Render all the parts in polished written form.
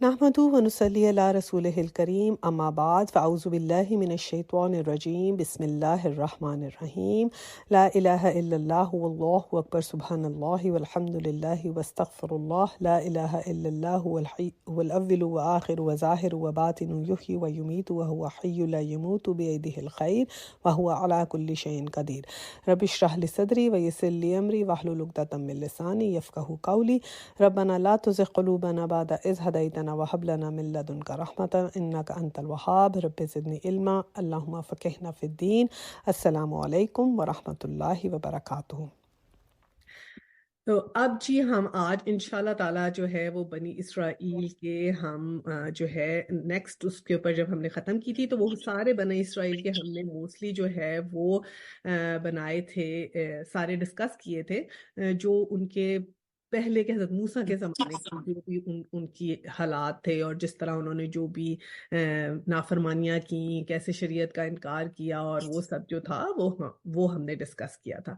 نحمده ونصلي على رسوله الكريم اما بعد فاعوذ بالله من الشيطان الرجيم بسم الله الرحمن الرحيم لا اله الا الله والله اكبر سبحان الله والحمد لله واستغفر الله لا اله الا الله هو الاول واخر وظاهر وباطن يحيي ويميت وهو حي لا يموت بيده الخير وهو على كل شيء قدير رب اشرح لي صدري ويسر لي امري واحلل عقدة من لساني يفقهوا قولي ربنا لا تزغ قلوبنا بعد إذ هديتنا وهب لنا من لدنك رحمة إنك أنت الوهاب رب زدني علما اللهم فقهنا في الدين السلام علیکم ورحمۃ اللہ وبرکاتہ۔ تو اب جی ہم آج انشاءاللہ تعالیٰ جو ہے وہ بنی اسرائیل کے ہم جو ہے نیکسٹ اس کے اوپر جب ہم نے ختم کی تھی تو وہ سارے بنی اسرائیل کے ہم نے موسٹلی جو ہے وہ بنائے تھے، سارے ڈسکس کیے تھے جو ان کے پہلے کے حضرت موسیٰ کے زمانے کے جو بھی ان کی حالات تھے اور جس طرح انہوں نے جو بھی نافرمانیاں کی، کیسے شریعت کا انکار کیا اور وہ سب جو تھا وہ ہم نے ڈسکس کیا تھا۔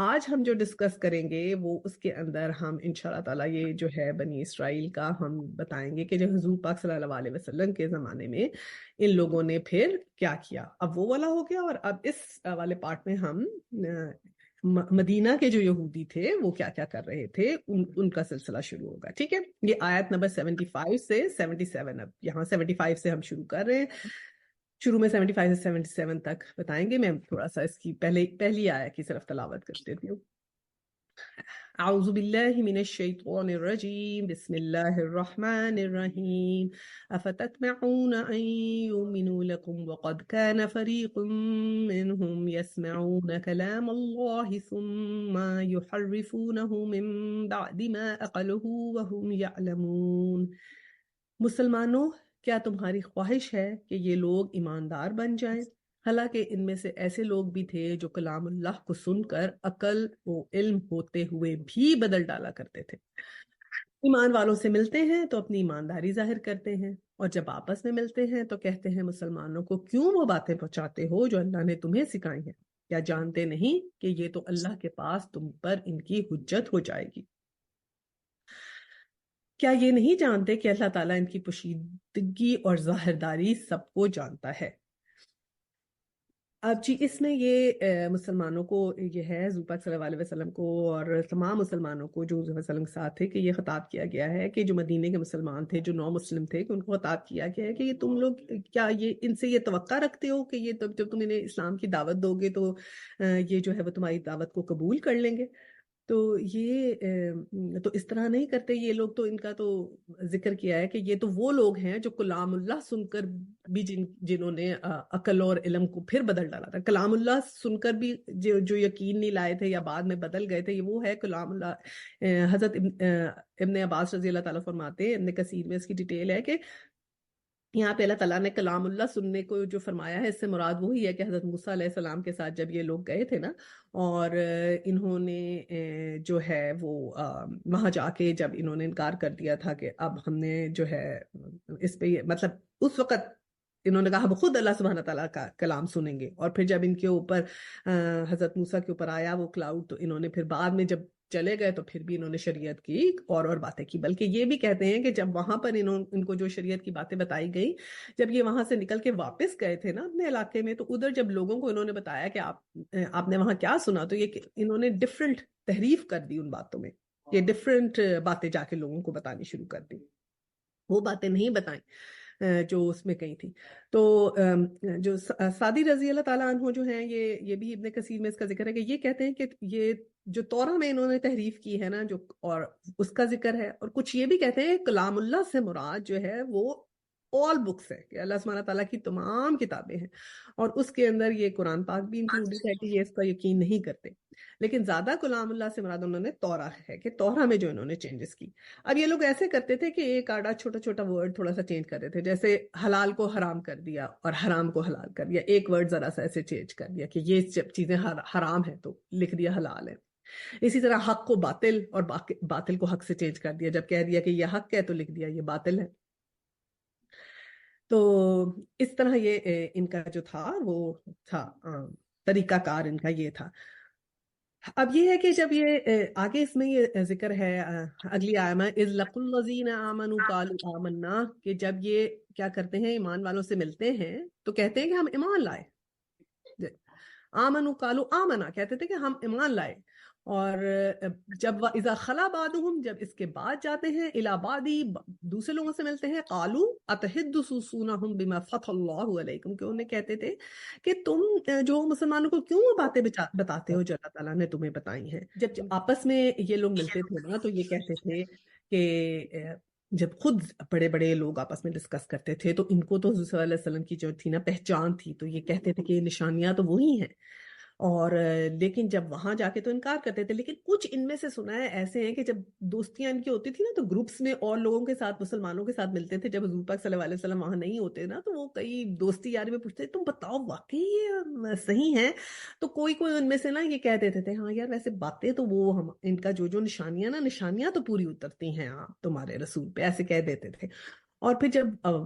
آج ہم جو ڈسکس کریں گے وہ اس کے اندر ہم انشاءاللہ تعالیٰ یہ جو ہے بنی اسرائیل کا ہم بتائیں گے کہ جو حضور پاک صلی اللہ علیہ وسلم کے زمانے میں ان لوگوں نے پھر کیا کیا۔ اب وہ والا ہو گیا، اور اب اس والے پارٹ میں ہم مدینہ کے جو یہودی تھے وہ کیا کیا کر رہے تھے ان کا سلسلہ شروع ہوگا۔ ٹھیک ہے، یہ آیت نمبر 75 سے 77، اب یہاں 75 سے ہم شروع کر رہے ہیں، شروع میں 75 سے 77 تک بتائیں گے۔ میں تھوڑا سا اس کی پہلی آیت کی صرف تلاوت کر دیتی ہوں۔ اعوذ باللہ من الشیطان الرجیم بسم اللہ الرحمن الرحیم افتطمعون ان یؤمنوا لکم وقد کان فریق منهم یسمعون کلام اللہ ثم یحرفونه من بعد ما عقلوه وهم یعلمون۔ مسلمانوں، کیا تمہاری خواہش ہے کہ یہ لوگ ایماندار بن جائیں؟ حالانکہ ان میں سے ایسے لوگ بھی تھے جو کلام اللہ کو سن کر عقل و علم ہوتے ہوئے بھی بدل ڈالا کرتے تھے۔ ایمان والوں سے ملتے ہیں تو اپنی ایمانداری ظاہر کرتے ہیں، اور جب آپس میں ملتے ہیں تو کہتے ہیں مسلمانوں کو کیوں وہ باتیں پہنچاتے ہو جو اللہ نے تمہیں سکھائی ہیں؟ کیا جانتے نہیں کہ یہ تو اللہ کے پاس تم پر ان کی حجت ہو جائے گی؟ کیا یہ نہیں جانتے کہ اللہ تعالیٰ ان کی پوشیدگی اور ظاہرداری سب کو جانتا ہے؟ اب جی اس میں یہ مسلمانوں کو یہ ہے، حضور پاک صلی اللہ علیہ وسلم کو اور تمام مسلمانوں کو جو حضور صلی اللہ علیہ وسلم کے ساتھ تھے، کہ یہ خطاب کیا گیا ہے کہ جو مدینے کے مسلمان تھے، جو نو مسلم تھے، کہ ان کو خطاب کیا گیا ہے کہ یہ تم لوگ کیا یہ ان سے یہ توقع رکھتے ہو کہ یہ جب تم انہیں اسلام کی دعوت دو گے تو یہ جو ہے وہ تمہاری دعوت کو قبول کر لیں گے؟ تو یہ تو اس طرح نہیں کرتے یہ لوگ۔ تو ان کا تو ذکر کیا ہے کہ یہ تو وہ لوگ ہیں جو کلام اللہ سن کر بھی جنہوں نے عقل اور علم کو پھر بدل ڈالا تھا۔ کلام اللہ سن کر بھی جو یقین نہیں لائے تھے یا بعد میں بدل گئے تھے، یہ وہ ہے کلام اللہ۔ حضرت ابن عباس رضی اللہ تعالیٰ فرماتے ہیں، ابن کثیر میں اس کی ڈیٹیل ہے کہ یہاں پہ اللہ تعالیٰ نے کلام اللہ سننے کو جو فرمایا ہے، اس سے مراد وہی ہے کہ حضرت موسیٰ علیہ السلام کے ساتھ جب یہ لوگ گئے تھے نا، اور انہوں نے جو ہے وہ وہاں جا کے جب انہوں نے انکار کر دیا تھا کہ اب ہم نے جو ہے اس پہ مطلب اس وقت انہوں نے کہا ہم خود اللہ سبحانہ تعالیٰ کا کلام سنیں گے، اور پھر جب ان کے اوپر حضرت موسیٰ کے اوپر آیا وہ کلاؤڈ، تو انہوں نے پھر بعد میں جب چلے گئے تو پھر بھی انہوں نے شریعت کی اور باتیں کی۔ بلکہ یہ بھی کہتے ہیں کہ جب وہاں پر ان کو جو شریعت کی باتیں بتائی گئی، جب یہ وہاں سے نکل کے واپس گئے تھے نا اپنے علاقے میں، تو ادھر جب لوگوں کو انہوں نے بتایا کہ آپ نے وہاں کیا سنا، تو یہ انہوں نے ڈفرینٹ تحریف کر دی ان باتوں میں، یہ ڈفرینٹ باتیں جا کے لوگوں کو بتانی شروع کر دی، وہ باتیں نہیں بتائیں جو اس میں کہیں تھی۔ تو جو سعدی رضی اللہ تعالیٰ عنہ جو ہیں، یہ بھی ابن کثیر میں اس کا ذکر ہے کہ یہ کہتے ہیں کہ یہ جو تورا میں انہوں نے تحریف کی ہے نا، جو اور اس کا ذکر ہے، اور کچھ یہ بھی کہتے ہیں کلام اللہ سے مراد جو ہے وہ آل بکس ہے، کہ اللہ سبحانہ تعالیٰ کی تمام کتابیں ہیں، اور اس کے اندر یہ قرآن پاک بھی انکلوڈڈ ہے کہ یہ اس کا یقین نہیں کرتے۔ لیکن زیادہ کلام اللہ سے مراد انہوں نے تورا ہے، کہ تورا میں جو انہوں نے چینجز کی۔ اب یہ لوگ ایسے کرتے تھے کہ ایک آدھا چھوٹا چھوٹا ورڈ تھوڑا سا چینج کر دیتے تھے، جیسے حلال کو حرام کر دیا اور حرام کو حلال کر دیا، ایک ورڈ ذرا سا ایسے چینج کر دیا کہ یہ جب چیزیں حرام ہیں تو لکھ دیا حلال ہے۔ اسی طرح حق کو باطل اور باطل کو حق سے چینج کر دیا، جب کہہ دیا کہ یہ حق ہے تو لکھ دیا یہ باطل ہے۔ تو اس طرح یہ ان کا جو تھا وہ تھا طریقہ کار ان کا یہ تھا۔ اب یہ ہے کہ جب یہ آگے اس میں یہ ذکر ہے اگلی آیت میں اذ لقوا الذین آمنوا قالوا آمنا، کہ جب یہ کیا کرتے ہیں ایمان والوں سے ملتے ہیں تو کہتے ہیں کہ ہم ایمان لائے. آمنوا قالوا آمنا کہتے تھے کہ ہم ایمان لائے. اور جب اذا خلا بعضهم، جب اس کے بعد جاتے ہیں الی بعض، دوسرے لوگوں سے ملتے ہیں، قالوا اتحدثونهم بما فتح اللہ علیکم، کہ انہیں کہتے تھے کہ تم جو مسلمانوں کو کیوں وہ باتیں بتاتے ہو جو اللہ تعالیٰ نے تمہیں بتائی ہیں. جب آپس میں یہ لوگ ملتے تھے نا تو یہ کہتے تھے کہ جب خود بڑے بڑے لوگ آپس میں ڈسکس کرتے تھے تو ان کو تو حضور صلی اللہ علیہ وسلم کی جو تھی نا پہچان تھی، تو یہ کہتے تھے کہ یہ نشانیاں تو وہی ہیں. اور لیکن جب وہاں جا کے تو انکار کرتے تھے. لیکن کچھ ان میں سے سنا ہے ایسے ہیں کہ جب دوستیاں ان کی ہوتی تھی نا تو گروپس میں اور لوگوں کے ساتھ، مسلمانوں کے ساتھ ملتے تھے. جب حضور پاک صلی اللہ علیہ وسلم وہاں نہیں ہوتے نا تو وہ کئی دوستی یاری میں پوچھتے تم بتاؤ واقعی یہ صحیح ہے؟ تو کوئی ان میں سے نا یہ کہہ دیتے تھے ہاں یار ویسے باتیں تو وہ ہم ان کا جو نشانیاں نا نشانیاں تو پوری اترتی ہیں آپ تمہارے رسول پہ، ایسے کہہ دیتے تھے. اور پھر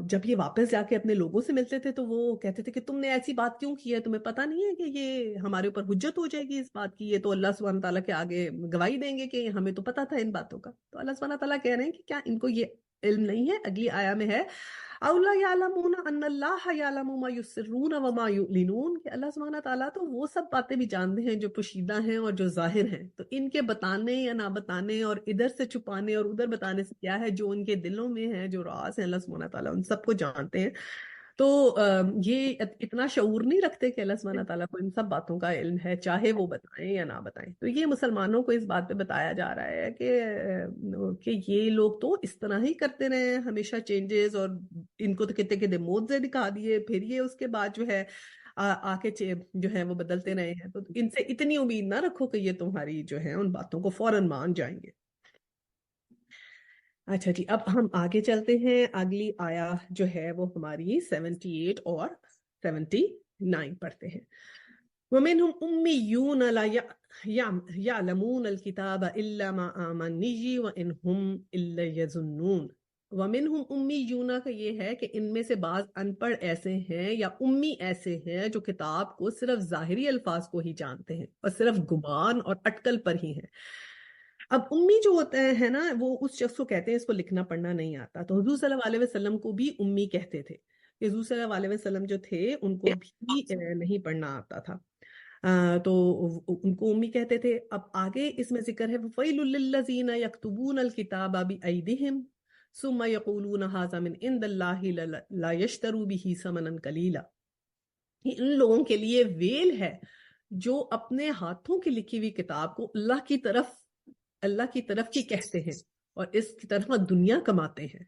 جب یہ واپس جا کے اپنے لوگوں سے ملتے تھے تو وہ کہتے تھے کہ تم نے ایسی بات کیوں کی ہے، تمہیں پتہ نہیں ہے کہ یہ ہمارے اوپر حجت ہو جائے گی اس بات کی، یہ تو اللہ سبحانہ تعالیٰ کے آگے گواہی دیں گے کہ ہمیں تو پتہ تھا ان باتوں کا. تو اللہ سبحانہ تعالیٰ کہہ رہے ہیں کہ کیا ان کو یہ علم نہیں ہے؟ اگلی آیا میں ہے اولا یعلمون ان اللہ یعلم ما یسرون وما یعلنون، کہ اللہ سبحانہ تعالیٰ تو وہ سب باتیں بھی جانتے ہیں جو پوشیدہ ہیں اور جو ظاہر ہیں. تو ان کے بتانے یا نہ بتانے اور ادھر سے چھپانے اور ادھر بتانے سے کیا ہے، جو ان کے دلوں میں ہے، جو راز ہیں، اللہ سبحانہ تعالیٰ ان سب کو جانتے ہیں. تو یہ اتنا شعور نہیں رکھتے کہ اللہ سبحانہ تعالیٰ کو ان سب باتوں کا علم ہے، چاہے وہ بتائیں یا نہ بتائیں. تو یہ مسلمانوں کو اس بات پہ بتایا جا رہا ہے کہ یہ لوگ تو اس طرح ہی کرتے رہے ہیں ہمیشہ چینجز، اور ان کو تو کتنے کتنے موضوع دکھا دیے، پھر یہ اس کے بعد جو ہے آ کے جو ہے وہ بدلتے رہے ہیں. تو ان سے اتنی امید نہ رکھو کہ یہ تمہاری جو ہے ان باتوں کو فوراً مان جائیں گے. اچھا جی، اب ہم آگے چلتے ہیں. اگلی آیا جو ہے وہ ہماری 78 اور 79 پڑھتے ہیں. وَمِنْهُمْ أُمِّيُّونَ لَا يَعْلَمُونَ الْكِتَابَ إِلَّا مَا آمَنِّهِ وَإِنْهُمْ إِلَّا يَظُنُّونَ. وَمِنْهُمْ أُمِّيُّونَ کا یہ ہے کہ ان میں سے بعض ان پڑھ ایسے ہیں یا امی ایسے ہیں جو کتاب کو صرف ظاہری الفاظ کو ہی جانتے ہیں اور صرف گمان اور اٹکل پر ہی ہیں. اب امی جو ہوتے ہیں نا وہ اس شخص کو کہتے ہیں اس کو لکھنا پڑھنا نہیں آتا. تو حضور صلی اللہ علیہ وسلم کو بھی امی کہتے تھے. حضور صلی اللہ علیہ وسلم جو تھے ان کو بھی نہیں پڑھنا آتا تھا. تو ان کو امی کہتے تھے. اب آگے اس میں ذکر ہے وَوَيْلٌ لِّلَّذِينَ يَكْتُبُونَ الْكِتَابَ بِأَيْدِيهِمْ ثُمَّ يَقُولُونَ هَٰذَا مِنْ عِندِ اللَّهِ لَا يَشْتَرُوا بِهِ ثَمَنًا قَلِيلًا. ان لوگوں کے لیے ویل ہے جو اپنے ہاتھوں کی لکھی ہوئی کتاب کو اللہ کی طرف کی کہتے ہیں اور اس کی طرف دنیا کماتے ہیں.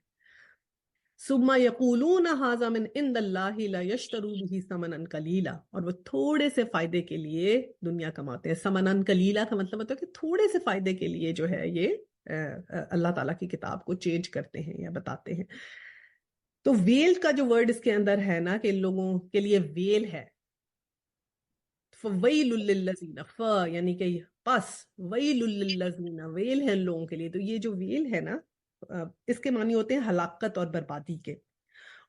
ثم یقولون ھذا من عند اللہ لا یشتروا به ثمنا قلیلا، اور وہ تھوڑے سے فائدے کے لیے دنیا کماتے ہیں. ثمنا قلیلا کا مطلب ہوتا ہے کہ تھوڑے سے فائدے کے لیے جو ہے یہ اللہ تعالیٰ کی کتاب کو چینج کرتے ہیں یا بتاتے ہیں. تو ویل کا جو ورڈ اس کے اندر ہے نا کہ ان لوگوں کے لیے ویل ہے، فویل للذین، یعنی کہ پس ویل للذین، ویل ہے ان لوگوں کے لیے. تو یہ جو ویل ہے نا اس کے معنی ہوتے ہیں ہلاکت اور بربادی کے.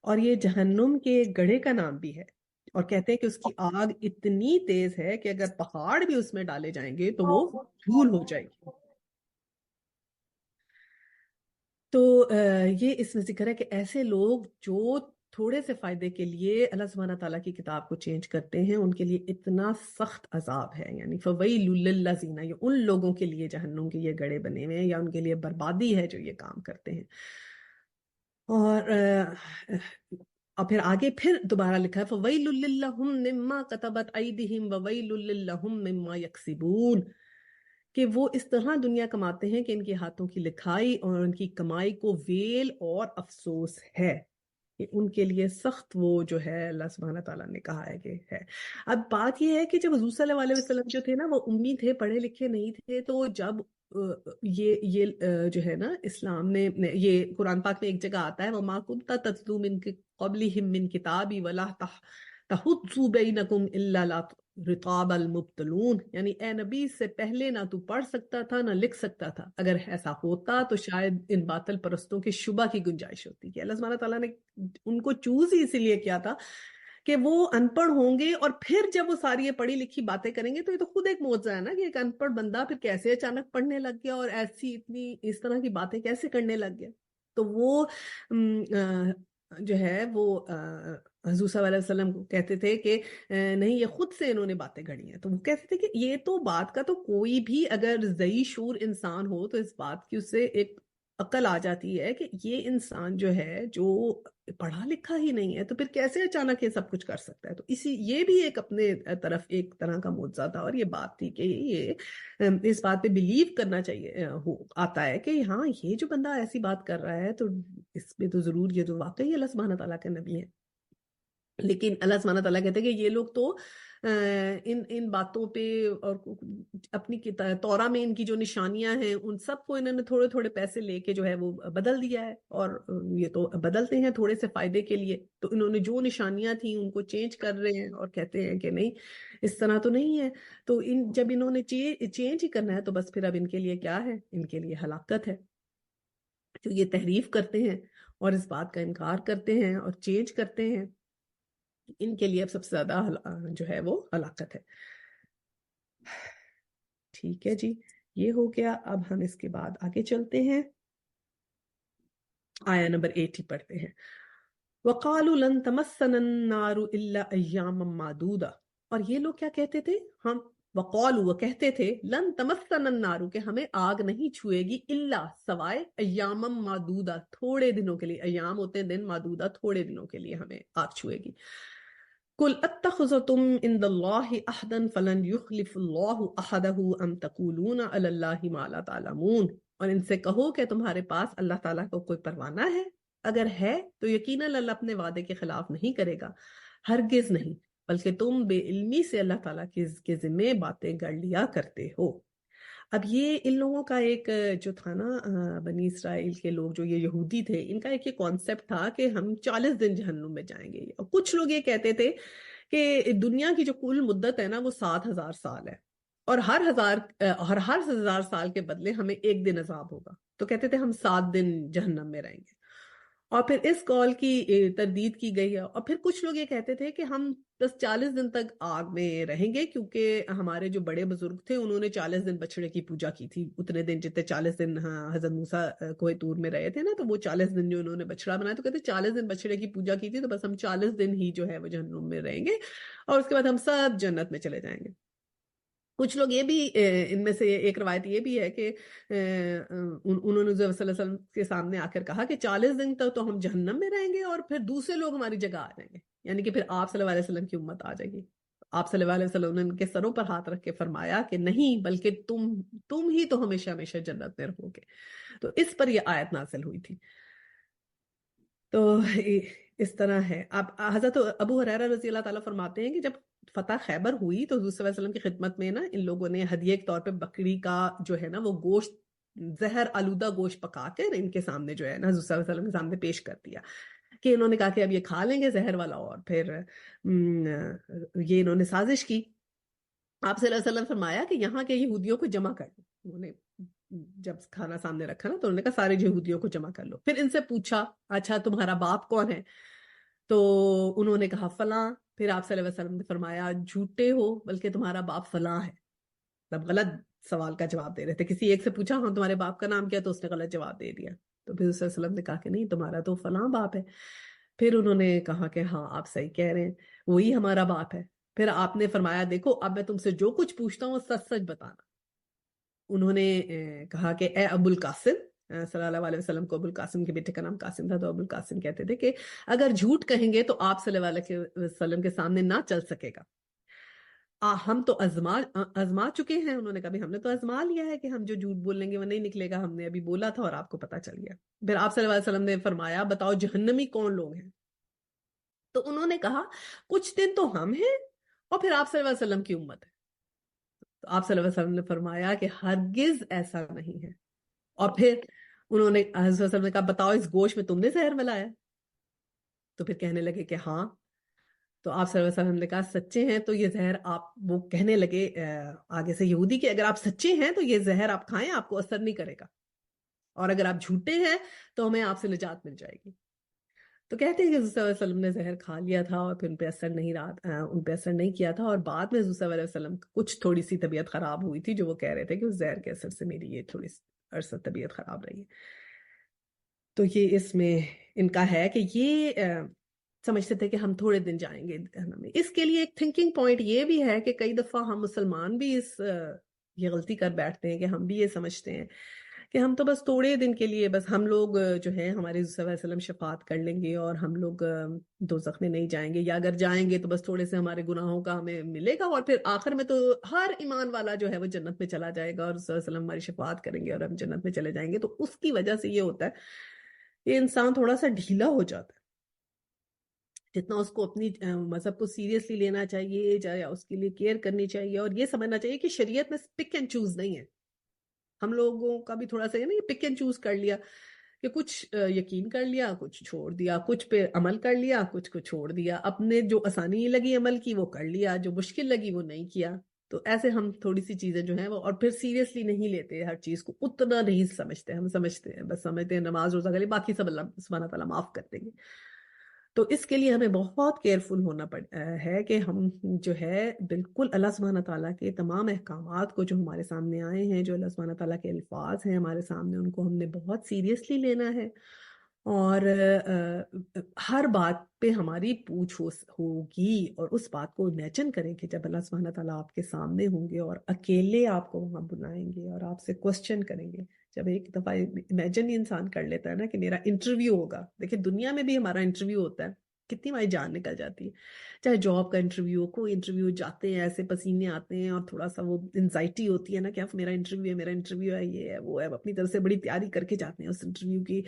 اور یہ جہنم کے گڑھے کا نام بھی ہے، اور کہتے ہیں کہ اس کی آگ اتنی تیز ہے کہ اگر پہاڑ بھی اس میں ڈالے جائیں گے تو وہ دھول ہو جائے گی. تو یہ اس میں ذکر ہے کہ ایسے لوگ جو تھوڑے سے فائدے کے لیے اللہ سبحانہ تعالیٰ کی کتاب کو چینج کرتے ہیں ان کے لیے اتنا سخت عذاب ہے. یعنی فویل للذین، یہ ان لوگوں کے لیے جہنم کے یہ گڑھے بنے ہوئے ہیں یا ان کے لیے بربادی ہے جو یہ کام کرتے ہیں. اور پھر آگے پھر دوبارہ لکھا ہے فَوَيْلٌ لِّلَّهُم مِّمَّا كَتَبَتْ أَيْدِيهِمْ وَوَيْلٌ لِّلَّهُم مِّمَّا يَكْسِبُونَ، کہ وہ اس طرح دنیا کماتے ہیں کہ ان کے ہاتھوں کی لکھائی اور ان کی کمائی کو ویل اور افسوس ہے کہ ان کے لیے سخت وہ جو ہے اللہ سبحانہ تعالیٰ نے کہا ہے کہ ہے. اب بات یہ ہے کہ جب حضور صلی اللہ علیہ وسلم جو تھے نا وہ امی تھے، پڑھے لکھے نہیں تھے. تو جب یہ جو ہے نا اسلام نے یہ قرآن پاک میں ایک جگہ آتا ہے وَمَا كُنْتَ تَتْلُو مِن قَبْلِهِم مِّن كِتَابٍ وَلَا تَخُطُّ بَيْنَكُمْ إِلَّا رِقَابَ الْمُبْطِلُونَ، یعنی اے نبی سے پہلے نہ تو پڑھ سکتا تھا نہ لکھ سکتا تھا. اگر ایسا ہوتا تو شاید ان باطل پرستوں کے شبہ کی گنجائش ہوتی. کہ اللہ سبحانہ تعالیٰ نے ان کو چوز ہی اسی لیے کیا تھا کہ وہ ان پڑھ ہوں گے اور پھر جب وہ ساری یہ پڑھی لکھی باتیں کریں گے تو یہ تو خود ایک معجزہ ہے نا کہ ایک ان پڑھ بندہ پھر کیسے اچانک پڑھنے لگ گیا اور ایسی اتنی اس طرح کی باتیں کیسے کرنے لگ گیا. تو وہ جو ہے وہ حضور صلی اللہ علیہ وسلم کو کہتے تھے کہ نہیں یہ خود سے انہوں نے باتیں گھڑی ہیں. تو وہ کہتے تھے کہ یہ تو بات کا تو کوئی بھی اگر ذہی شعور انسان ہو تو اس بات کی اس سے ایک عقل آ جاتی ہے کہ یہ انسان جو ہے جو پڑھا لکھا ہی نہیں ہے تو پھر کیسے اچانک یہ سب کچھ کر سکتا ہے. تو یہ بھی ایک اپنے طرف ایک طرح کا معجزہ تھا اور یہ بات تھی کہ یہ اس بات پہ بلیو کرنا چاہیے آتا ہے کہ ہاں یہ جو بندہ ایسی بات کر رہا ہے تو اس میں تو ضرور یہ تو واقعی اللہ سبحانہ تعالیٰ کا نبی ہے. لیکن اللہ سبحانہ تعالیٰ کہتے ہیں کہ یہ لوگ تو ان باتوں پہ اور اپنی تورا میں ان کی جو نشانیاں ہیں ان سب کو انہوں نے تھوڑے تھوڑے پیسے لے کے جو ہے وہ بدل دیا ہے اور یہ تو بدلتے ہیں تھوڑے سے فائدے کے لیے. تو انہوں نے جو نشانیاں تھیں ان کو چینج کر رہے ہیں اور کہتے ہیں کہ نہیں اس طرح تو نہیں ہے. تو جب انہوں نے چینج ہی کرنا ہے تو بس پھر اب ان کے لیے کیا ہے, ان کے لیے ہلاکت ہے. جو یہ تحریف کرتے ہیں اور اس بات کا انکار کرتے ہیں اور چینج کرتے ہیں ان کے لیے اب سب سے زیادہ جو ہے وہ ہلاکت ہے. ٹھیک ہے جی, یہ ہو گیا. اب ہم اس کے بعد آگے چلتے ہیں, آیا نمبر 80 پڑھتے ہیں. وَقَالُوا لَن تَمَسَّنَا النَّارُ إِلَّا أَيَّامًا مَّعْدُودَةً. اور یہ لوگ کیا کہتے تھے, ہم وقالوا وہ کہتے تھے لن تمسنا النار کہ ہمیں آگ نہیں چھوئے گی الا سوائے ایام معدودہ تھوڑے دنوں کے لیے. ایام ہوتے ہیں دن, معدودہ تھوڑے دنوں کے لیے ہمیں آگ چھوئے گی. قل اتخذتم عند الله عهدا فلن يخلف الله عهده ام تقولون على الله ما لا تعلمون. اور ان سے کہو کہ تمہارے پاس اللہ تعالیٰ کو کوئی پروانہ ہے, اگر ہے تو یقیناً اللہ اپنے وعدے کے خلاف نہیں کرے گا, ہرگز نہیں, بلکہ تم بے علمی سے اللہ تعالیٰ کے ذمے باتیں گڑ لیا کرتے ہو. اب یہ ان لوگوں کا ایک جو تھا نا, بنی اسرائیل کے لوگ جو یہ یہودی تھے, ان کا ایک یہ کانسیپٹ تھا کہ ہم 40 دن جہنم میں جائیں گے. اور کچھ لوگ یہ کہتے تھے کہ دنیا کی جو کل مدت ہے نا وہ 7,000 سال ہے اور ہر 1,000 سال کے بدلے ہمیں ایک دن عذاب ہوگا. تو کہتے تھے ہم 7 دن جہنم میں رہیں گے. اور پھر اس قول کی تردید کی گئی ہے. اور پھر کچھ لوگ یہ کہتے تھے کہ ہم بس 40 دن تک آگ میں رہیں گے کیونکہ ہمارے جو بڑے بزرگ تھے انہوں نے 40 دن بچڑے کی پوجا کی تھی, اتنے دن جتنے 40 دن حضرت موسیٰ کوہ طور میں رہے تھے نا, تو وہ 40 دن جو انہوں نے بچڑا بنایا, تو کہتے 40 دن بچڑے کی پوجا کی تھی تو بس ہم 40 دن ہی جو ہے وہ جہنم میں رہیں گے اور اس کے بعد ہم سب جنت میں چلے جائیں گے. کچھ لوگ یہ بھی, ان میں سے ایک روایت یہ بھی ہے کہ انہوں نے صلی اللہ علیہ وسلم کے سامنے آ کر کہا کہ 40 دن تک تو ہم جہنم میں رہیں گے اور پھر دوسرے لوگ ہماری جگہ آ جائیں گے, یعنی کہ پھر آپ صلی اللہ علیہ وسلم کی امت آ جائے گی. آپ صلی اللہ علیہ وسلم نے ان کے سروں پر ہاتھ رکھ کے فرمایا کہ نہیں, بلکہ تم ہی تو ہمیشہ ہمیشہ جنت میں رہو گے. تو اس پر یہ آیت نازل ہوئی تھی. تو اس طرح ہے. اب حضرت ابو ہریرہ رضی اللہ تعالیٰ فرماتے ہیں کہ جب فتح خیبر ہوئی تو حضور صلی اللہ علیہ وسلم کی خدمت میں نا ان لوگوں نے ہدیے کے طور پہ بکری کا جو ہے نا وہ گوشت, زہر آلودہ گوشت پکا کر ان کے سامنے جو ہے نا حضور صلی اللہ علیہ وسلم کے سامنے پیش کر دیا کہ انہوں نے کہا کہ اب یہ کھا لیں گے زہر والا. اور پھر یہ انہوں نے سازش کی. آپ صلی اللہ علیہ وسلم فرمایا کہ یہاں کے یہودیوں کو جمع کر لو. انہوں نے جب کھانا سامنے رکھا نا تو انہوں نے کہا سارے یہودیوں کو جمع کر لو. پھر ان سے پوچھا اچھا تمہارا باپ کون ہے, تو انہوں نے کہا فلاں. پھر آپ صلی اللہ علیہ وسلم نے فرمایا جھوٹے ہو, بلکہ تمہارا باپ فلاں ہے. مطلب غلط سوال کا جواب دے رہے تھے. کسی ایک سے پوچھا ہاں تمہارے باپ کا نام کیا, تو اس نے غلط جواب دے دیا. تو پھر صلی اللہ علیہ وسلم نے کہا کہ نہیں تمہارا تو فلاں باپ ہے. پھر انہوں نے کہا کہ ہاں آپ صحیح کہہ رہے ہیں, وہی ہمارا باپ ہے. پھر آپ نے فرمایا دیکھو اب میں تم سے جو کچھ پوچھتا ہوں سچ سچ بتانا. انہوں نے کہا کہ اے ابو القاسم, صلی اللہ علیہ وسلم کو ابو القاسم کے بیٹے کا نام قاسم تھا, تو ابو القاسم کہتے تھے کہ اگر جھوٹ کہیں گے تو آپ صلی اللہ علیہ وسلم کے سامنے نہ چل سکے گا. ہم تو آزما چکے ہیں. انہوں نے کہا ہم نے تو آزما لیا ہے کہ ہم جو جھوٹ بولیں گے وہ نہیں نکلے گا, ہم نے ابھی بولا تھا اور آپ کو پتا چل گیا. پھر آپ صلی اللہ علیہ وسلم نے فرمایا بتاؤ جہنمی کون لوگ ہیں. تو انہوں نے کہا کچھ دن تو ہم ہیں اور پھر آپ صلی اللہ علیہ وسلم کی امت ہے. تو آپ صلی اللہ علیہ وسلم نے فرمایا کہ ہرگز ایسا نہیں ہے. اور پھر انہوں نے حضرت صلی اللہ علیہ وسلم نے کہا بتاؤ اس گوشت میں تم نے زہر ملایا. تو پھر کہنے لگے کہ ہاں. تو آپ صلی اللہ علیہ وسلم نے کہا سچے ہیں تو یہ زہر آپ, وہ کہنے لگے آگے سے یہودی کہ اگر آپ سچے ہیں تو یہ زہر آپ کھائیں, آپ کو اثر نہیں کرے گا, اور اگر آپ جھوٹے ہیں تو ہمیں آپ سے نجات مل جائے گی. تو کہتے ہیں کہ حضور صلی اللہ علیہ وسلم نے زہر کھا لیا تھا اور پھر ان پہ اثر نہیں کیا تھا، اور بعد میں حضور صلی اللہ علیہ وسلم کچھ تھوڑی سی طبیعت خراب ہوئی تھی، جو وہ کہہ رہے تھے کہ اس زہر کے اثر سے میری یہ تھوڑی سی عرصہ طبیعت خراب رہی ہے۔ تو یہ اس میں ان کا ہے کہ یہ سمجھتے تھے کہ ہم تھوڑے دن جائیں گے جہنم میں۔ اس کے لیے ایک تھنکنگ پوائنٹ یہ بھی ہے کہ کئی دفعہ ہم مسلمان بھی یہ غلطی کر بیٹھتے ہیں کہ ہم بھی یہ سمجھتے ہیں کہ ہم تو بس تھوڑے دن کے لیے، بس ہم لوگ جو ہے ہمارے صلی اللہ علیہ وسلم شفاعت کر لیں گے اور ہم لوگ دوزخ میں نہیں جائیں گے، یا اگر جائیں گے تو بس تھوڑے سے ہمارے گناہوں کا ہمیں ملے گا، اور پھر آخر میں تو ہر ایمان والا جو ہے وہ جنت میں چلا جائے گا اور صلی اللہ علیہ وسلم ہماری شفاعت کریں گے اور ہم جنت میں چلے جائیں گے۔ تو اس کی وجہ سے یہ ہوتا ہے، یہ انسان تھوڑا سا ڈھیلا ہو جاتا ہے۔ جتنا اس کو اپنی مذہب کو سیریسلی لینا چاہیے یا اس کے لیے کیئر کرنی چاہیے، اور یہ سمجھنا چاہیے کہ شریعت میں پک اینڈ چوز نہیں ہے۔ ہم لوگوں کا بھی تھوڑا سا یہ نا، یہ پک اینڈ چوز کر لیا کہ کچھ یقین کر لیا، کچھ چھوڑ دیا، کچھ پہ عمل کر لیا، کچھ کو چھوڑ دیا، اپنے جو آسانی لگی عمل کی وہ کر لیا، جو مشکل لگی وہ نہیں کیا۔ تو ایسے ہم تھوڑی سی چیزیں جو ہیں وہ، اور پھر سیریسلی نہیں لیتے، ہر چیز کو اتنا نہیں سمجھتے، ہم سمجھتے ہیں بس سمجھتے ہیں نماز روزہ کرے باقی سب اللہ سبحانہ تعالیٰ معاف کر دیں گے۔ تو اس کے لیے ہمیں بہت کیئرفل ہونا ہے کہ ہم جو ہے بالکل اللہ سبحانہ تعالیٰ کے تمام احکامات کو جو ہمارے سامنے آئے ہیں، جو اللہ سبحانہ تعالیٰ کے الفاظ ہیں ہمارے سامنے، ان کو ہم نے بہت سیریسلی لینا ہے، اور ہر بات پہ ہماری پوچھ ہوگی، اور اس بات کو امیجن کریں کہ جب اللہ سبحانہ تعالیٰ آپ کے سامنے ہوں گے اور اکیلے آپ کو وہاں بلائیں گے اور آپ سے کوسچن کریں گے۔ جب ایک دفعہ امیجن ہی انسان کر لیتا ہے نا کہ میرا انٹرویو ہوگا، دیکھیں دنیا میں بھی ہمارا انٹرویو ہوتا ہے، کتنی ہماری جان نکل جاتی ہے، چاہے جاب کا انٹرویو ہو، کوئی انٹرویو جاتے ہیں ایسے پسینے آتے ہیں اور تھوڑا سا وہ انزائٹی ہوتی ہے نا کہ اب میرا انٹرویو ہے، میرا انٹرویو ہے، یہ ہے وہ ہے، اپنی طرف سے بڑی تیاری کر کے جاتے ہیں اس انٹرویو کی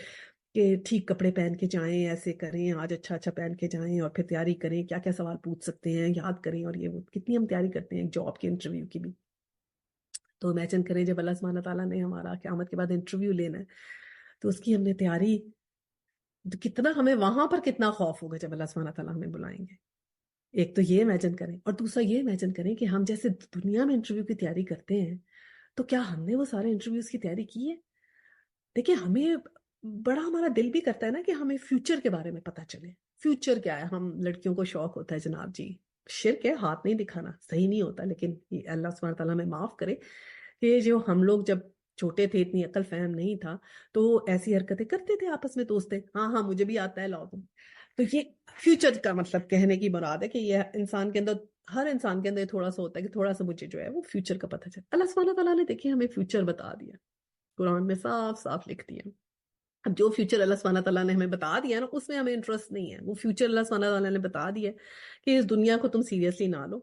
کہ ٹھیک کپڑے پہن کے جائیں، ایسے کریں، آج اچھا اچھا پہن کے جائیں، اور پھر تیاری کریں کیا کیا سوال پوچھ سکتے ہیں یاد کریں، اور یہ وہ کتنی ہم تیاری کرتے ہیں ایک جاب کے انٹرویو کی بھی۔ تو امیجن کریں جب اللہ سبحانہ تعالیٰ نے ہمارا قیامت کے بعد انٹرویو لینا ہے تو اس کی ہم نے تیاری، تو کتنا ہمیں وہاں پر کتنا خوف ہوگا جب اللہ سبحانہ تعالیٰ ہمیں بلائیں گے۔ ایک تو یہ امیجن کریں، اور دوسرا یہ امیجن کریں کہ ہم جیسے دنیا میں انٹرویو کی تیاری کرتے ہیں تو کیا ہم نے وہ سارے انٹرویوز کی تیاری کی ہے؟ دیکھیں ہمیں بڑا ہمارا دل بھی کرتا ہے نا کہ ہمیں فیوچر کے بارے میں پتا چلے۔ فیوچر کیا ہے؟ ہم لڑکیوں کو شوق ہوتا ہے جناب جی، شرک ہے، ہاتھ نہیں دکھانا صحیح نہیں ہوتا، لیکن یہ اللہ سبحانہ تعالیٰ ہمیں معاف کرے کہ جو ہم لوگ جب چھوٹے تھے اتنی عقل فہم نہیں تھا تو ایسی حرکتیں کرتے تھے آپس میں دوستے، ہاں ہاں مجھے بھی آتا ہے لاؤ تم۔ تو یہ فیوچر کا مطلب کہنے کی مراد ہے کہ یہ انسان کے اندر، ہر انسان کے اندر تھوڑا سا ہوتا ہے کہ تھوڑا سا مجھے جو ہے وہ فیوچر کا پتہ چلے۔ اللہ سبحانہ تعالیٰ نے دیکھیں ہمیں فیوچر بتا دیا، قرآن میں صاف صاف لکھ دیا۔ اب جو فیوچر اللہ سبحانہ تعالیٰ نے ہمیں بتا دیا نا اس میں ہمیں انٹرسٹ نہیں ہے، وہ فیوچر اللہ سبحانہ تعالیٰ نے بتا دیا کہ اس دنیا کو تم سیریسلی نہ لو،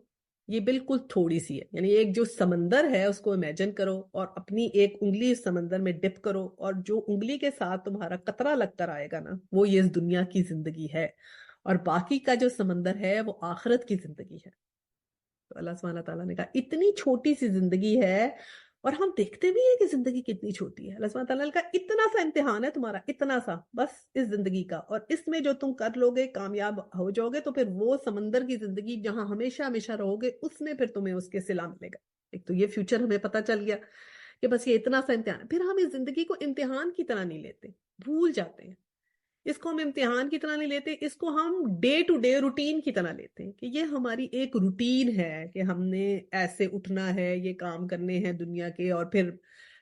یہ بالکل تھوڑی سی ہے، یعنی ایک جو سمندر ہے اس کو امیجن کرو اور اپنی ایک انگلی اس سمندر میں ڈپ کرو، اور جو انگلی کے ساتھ تمہارا قطرہ لگ کر آئے گا نا وہ یہ اس دنیا کی زندگی ہے، اور باقی کا جو سمندر ہے وہ آخرت کی زندگی ہے۔ تو اللہ سبحانہ تعالیٰ نے کہا اتنی چھوٹی سی زندگی ہے، اور ہم دیکھتے بھی ہیں کہ زندگی کتنی چھوٹی ہے۔ اللہ سبحانہ تعالیٰ نے کہا اتنا سا امتحان ہے تمہارا، اتنا سا بس اس زندگی کا، اور اس میں جو تم کر لو گے کامیاب ہو جاؤ گے تو پھر وہ سمندر کی زندگی جہاں ہمیشہ ہمیشہ رہو گے اس میں پھر تمہیں اس کے صلہ ملے گا۔ ایک تو یہ فیوچر ہمیں پتہ چل گیا کہ بس یہ اتنا سا امتحان ہے، پھر ہم اس زندگی کو امتحان کی طرح نہیں لیتے، بھول جاتے ہیں اس کو، ہم امتحان کی طرح نہیں لیتے، اس کو ہم ڈے ٹو ڈے روٹین کی طرح لیتے ہیں کہ یہ ہماری ایک روٹین ہے کہ ہم نے ایسے اٹھنا ہے، یہ کام کرنے ہیں دنیا کے، اور پھر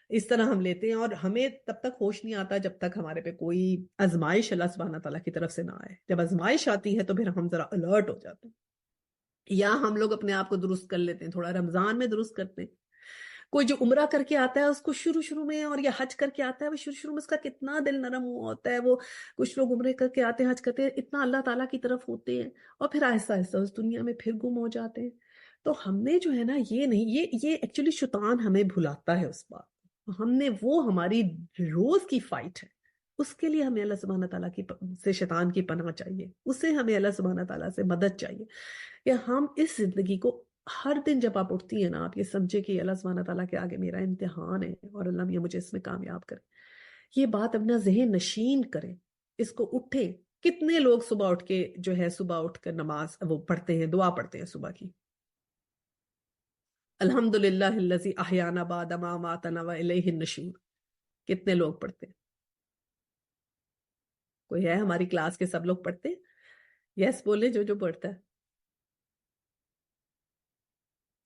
اس طرح ہم لیتے ہیں، اور ہمیں تب تک ہوش نہیں آتا جب تک ہمارے پہ کوئی آزمائش اللہ سبحانہ تعالیٰ کی طرف سے نہ آئے۔ جب آزمائش آتی ہے تو پھر ہم ذرا الرٹ ہو جاتے ہیں، یا ہم لوگ اپنے آپ کو درست کر لیتے ہیں، تھوڑا رمضان میں درست کرتے ہیں۔ کوئی جو عمرہ کر کے آتا ہے اس کو شروع میں، اور یا حج کر کے آتا ہے وہ شروع میں اس کا کتنا دل نرم ہوا ہوتا ہے، وہ کچھ لوگ عمرے کر کے آتے ہیں، حج کرتے ہیں، اتنا اللہ تعالیٰ کی طرف ہوتے ہیں، اور پھر آہستہ آہستہ اس دنیا میں پھر گم ہو جاتے ہیں۔ تو ہم نے جو ہے نا یہ نہیں، یہ ایکچولی شیطان ہمیں بھلاتا ہے اس بات، ہم نے وہ ہماری روز کی فائٹ ہے، اس کے لیے ہمیں اللہ سبحانہ تعالیٰ کی سے شیطان کی پناہ چاہیے، اسے ہمیں اللہ سبحانہ تعالیٰ سے مدد چاہیے کہ ہم اس زندگی کو ہر دن جب آپ اٹھتی ہیں نا آپ یہ سمجھے کہ اللہ سبحانہ تعالیٰ کے آگے میرا امتحان ہے اور اللہ میاں مجھے اس میں کامیاب کرے، یہ بات اپنا ذہن نشین کریں، اس کو اٹھیں۔ کتنے لوگ صبح اٹھ کے جو ہے صبح اٹھ کر نماز وہ پڑھتے ہیں، دعا پڑھتے ہیں صبح کی، الحمدللہ الذی احیانا بعد ما اماتنا والیہ النشور، کتنے لوگ پڑھتے ہیں؟ کوئی ہے ہماری کلاس کے سب لوگ پڑھتے ہیں؟ یس بولے جو پڑھتا ہے،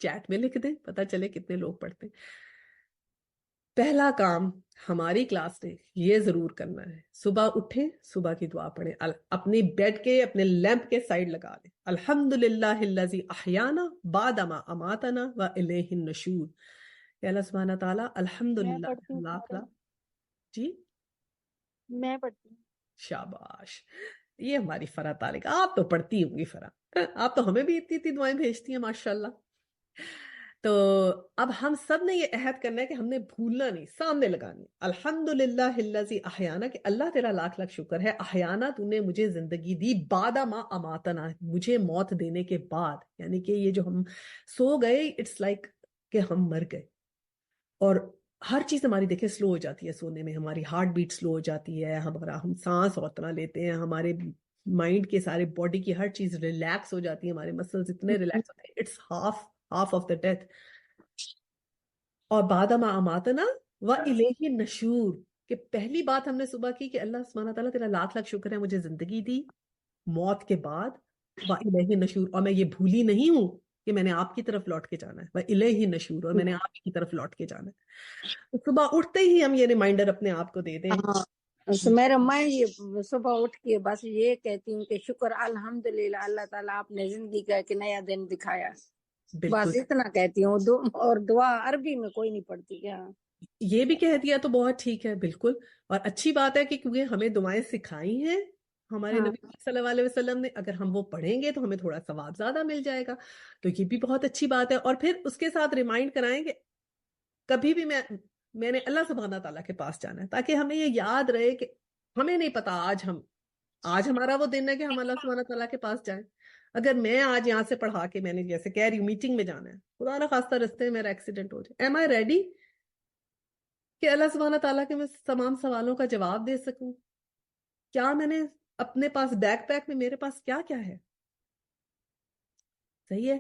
چیٹ میں لکھ دیں، پتہ چلے کتنے لوگ پڑھتے ہیں۔ پہلا کام ہماری کلاس نے یہ ضرور کرنا ہے، صبح اٹھیں، صبح کی دعا پڑھیں، اپنی بیڈ کے اپنے لیمپ کے سائڈ لگا لیں، الحمدللہ الذی احیانا بعد ما اماتنا والیہ النشور، کہ اللہ سبحانہ تعالیٰ میں الحمدللہ پڑھتی ہوں لاکھ میڈم، لاکھ جی میں پڑھتی ہوں۔ شاباش، یہ ہماری فرح طالق، آپ تو پڑھتی ہوں گی فرح، آپ تو ہمیں بھی اتنی اتنی دعائیں بھیجتی ہیں ماشاءاللہ۔ تو اب ہم سب نے یہ عہد کرنا ہے کہ ہم نے بھولنا نہیں، سامنے لگانی، الحمدللہ الذی احیانا، کہ اللہ تیرا لاکھ لاکھ شکر ہے، احیانا تو نے مجھے زندگی دی، بعد ما اماتنا، مجھے موت دینے کے بعد، یعنی کہ یہ جو ہم سو گئے اٹس لائک کہ ہم مر گئے، اور ہر چیز ہماری دیکھیں سلو ہو جاتی ہے سونے میں، ہماری ہارٹ بیٹ سلو ہو جاتی ہے، ہم سانس اتنا لیتے ہیں، ہمارے مائنڈ کے سارے باڈی کی ہر چیز ریلیکس ہو جاتی ہے، ہمارے مسلز اتنے ریلیکس ہوتے ہیں، it's half of the death. اور بعد ما اماتنا والیہ النشور، کہ پہلی بات ہم نے صبح کی کہ اللہ سبحانہ تعالیٰ تیرا لاکھ لاکھ شکر ہے مجھے زندگی دی، موت کے بعد والیہ النشور، اور میں یہ بھولی نہیں ہوں کہ میں نے آپ کی طرف لوٹ کے جانا ہے، والیہ النشور، اور میں نے آپ کی طرف لوٹ کے جانا ہے۔ تو صبح اٹھتے ہی ہم یہ ریمائنڈر اپنے آپ کو دے دیں۔ ہاں میرا میں یہ صبح اٹھ کے بس یہ کہتی ہوں کہ شکر الحمدللہ اللہ تعالیٰ آپ نے زندگی کا ایک نیا دن دکھایا، بالکل، بس اتنا کہتی ہوں۔ اور دعا عربی میں کوئی نہیں پڑھتی کیا؟ یہ بھی کہہ دیا تو بہت ٹھیک ہے، بالکل، اور اچھی بات ہے کہ کیونکہ ہمیں دعائیں سکھائی ہیں ہمارے ہاں نبی صلی اللہ علیہ وسلم نے، اگر ہم وہ پڑھیں گے تو ہمیں تھوڑا ثواب زیادہ مل جائے گا، تو یہ بھی بہت اچھی بات ہے۔ اور پھر اس کے ساتھ ریمائنڈ کرائیں کہ کبھی بھی میں نے اللہ سبحانہ تعالیٰ کے پاس جانا ہے، تاکہ ہمیں یہ یاد رہے کہ ہمیں نہیں پتا آج ہمارا وہ دن ہے کہ ہم اللہ سبحانہ تعالیٰ کے پاس جائیں۔ اگر میں آج یہاں سے پڑھا کے، میں نے جیسے کہہ رہی ہوں میٹنگ میں جانا ہے، خدا نہ خواستہ رستے میں میرا ایکسیڈنٹ ہو جائے، ایم آئی ریڈی کہ اللہ سبحانہ تعالیٰ کے میں تمام سوالوں کا جواب دے سکوں؟ کیا میں نے اپنے پاس بیک پیک میں میرے پاس کیا کیا ہے؟ صحیح ہے؟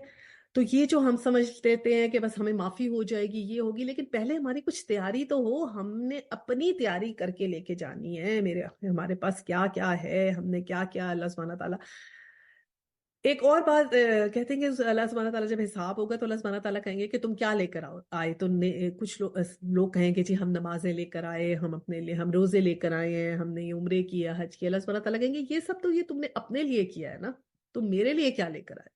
تو یہ جو ہم سمجھ لیتے ہیں کہ بس ہمیں معافی ہو جائے گی، یہ ہوگی، لیکن پہلے ہماری کچھ تیاری تو ہو، ہم نے اپنی تیاری کر کے لے کے جانی ہے، ہمارے پاس کیا کیا ہے، ہم نے کیا کیا اللہ سبحانہ تعالیٰ۔ ایک اور بات کہتے ہیں کہ اللہ سبحانہ تعالیٰ جب حساب ہوگا تو اللہ سبحانہ تعالیٰ کہیں گے کہ تم کیا لے کر آئے، تو کچھ لوگ کہیں گے جی ہم نمازیں لے کر آئے، ہم اپنے لیے ہم روزے لے کر آئے ہیں، ہم نے یہ عمرے کیا، حج کیا۔ اللہ سبحانہ تعالیٰ کہیں گے یہ سب تو یہ تم نے اپنے لیے کیا ہے نا، تم میرے لیے کیا لے کر آئے؟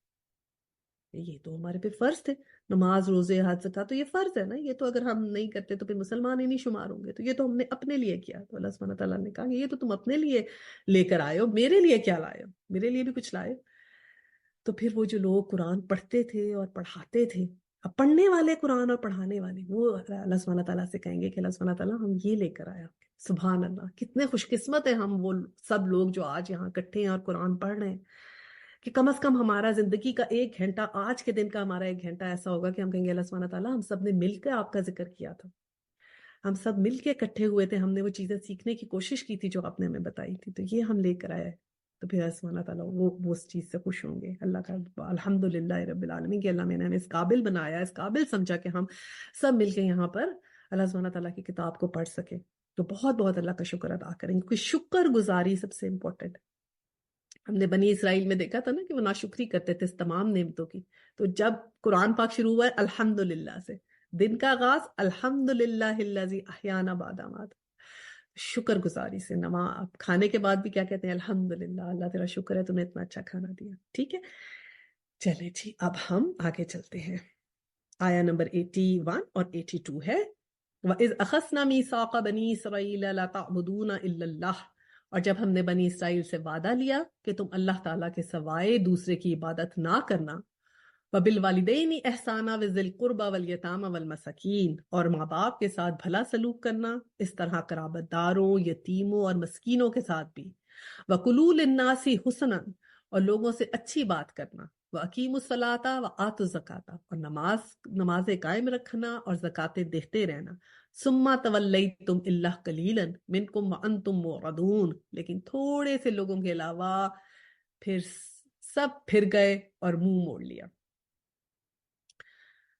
یہ تو ہمارے پہ فرض تھے، نماز روزے حج زکات، تو یہ فرض ہے نا، یہ تو اگر ہم نہیں کرتے تو پھر مسلمان ہی نہیں شمار ہوں گے، تو یہ تو ہم نے اپنے لیے کیا۔ تو اللہ سبحانہ تعالیٰ نے کہا کہ یہ تو تم اپنے لیے لے کر آئے ہو، میرے لیے کیا لائے ہو؟ میرے لیے بھی کچھ لائے؟ تو پھر وہ جو لوگ قرآن پڑھتے تھے اور پڑھاتے تھے، اب پڑھنے والے قرآن اور پڑھانے والے، وہ اللہ سبحانہ تعالیٰ سے کہیں گے کہ اللہ سبحانہ تعالیٰ ہم یہ لے کر آئے آپ کے۔ سبحان اللہ، کتنے خوش قسمت ہیں ہم وہ سب لوگ جو آج یہاں اکٹھے ہیں اور قرآن پڑھ رہے ہیں، کہ کم از کم ہمارا زندگی کا 1 گھنٹہ، آج کے دن کا ہمارا 1 گھنٹہ ایسا ہوگا کہ ہم کہیں گے اللہ سبحانہ تعالیٰ ہم سب نے مل کر آپ کا ذکر کیا تھا، ہم سب مل کے اکٹھے ہوئے تھے، ہم نے وہ چیزیں سیکھنے کی کوشش کی تھی جو آپ نے ہمیں بتائی تھی، تو یہ ہم لے کر آئے۔ تو پھر اللہ سبحانہ تعالیٰ وہ اس چیز سے خوش ہوں گے، اللہ کا الحمدللہ رب العالمین کہ اللہ میں نے ہمیں اس قابل بنایا، اس قابل سمجھا کہ ہم سب مل کے یہاں پر اللہ سبحانہ تعالیٰ کی کتاب کو پڑھ سکے۔ تو بہت بہت اللہ کا شکر ادا کریں، کیونکہ شکر گزاری سب سے امپورٹنٹ ہے۔ ہم نے بنی اسرائیل میں دیکھا تھا نا کہ وہ ناشکری کرتے تھے اس تمام نعمتوں کی، تو جب قرآن پاک شروع ہوا ہے الحمدللہ سے، دن کا آغاز الحمدللہ الذی احیانا بعد ما اماتنا، شکر گزاری سے۔ نماز کھانے کے بعد بھی کیا کہتے ہیں؟ الحمدللہ، اللہ تیرا شکر ہے تو نے اتنا اچھا کھانا دیا۔ ٹھیک ہے، چلے جی اب ہم آگے چلتے ہیں۔ آیا نمبر 81 اور 82 ہے، وَإِذْ أَخَذْنَا مِيثَاقَ بَنِي إِسْرَائِيلَ لَا تَعْبُدُونَ إِلَّا اللَّهَ، اور جب ہم نے بنی اسرائیل سے وعدہ لیا کہ تم اللہ تعالیٰ کے سوائے دوسرے کی عبادت نہ کرنا، وَبِالْوَالِدَيْنِ إِحْسَانًا وَذِي الْقُرْبَى وَالْيَتَامَى وَالْمَسَاكِينِ، اور ماں باپ کے ساتھ بھلا سلوک کرنا، اس طرح قرابت داروں، یتیموں اور مسکینوں کے ساتھ بھی، وَقُولُوا لِلنَّاسِ حُسْنًا، اور لوگوں سے اچھی بات کرنا، وَأَقِیمُوا الصَّلَاةَ وَآتُوا الزَّکَاةَ، اور نمازیں قائم رکھنا اور زکاتیں دیتے رہنا، ثُمَّ تَوَلَّیْتُمْ إِلَّا قَلِیلًا مِنْکُمْ وَأَنْتُمْ مُعْرِضُونَ، لیکن تھوڑے سے لوگوں کے علاوہ پھر سب پھر گئے اور منہ موڑ لیا۔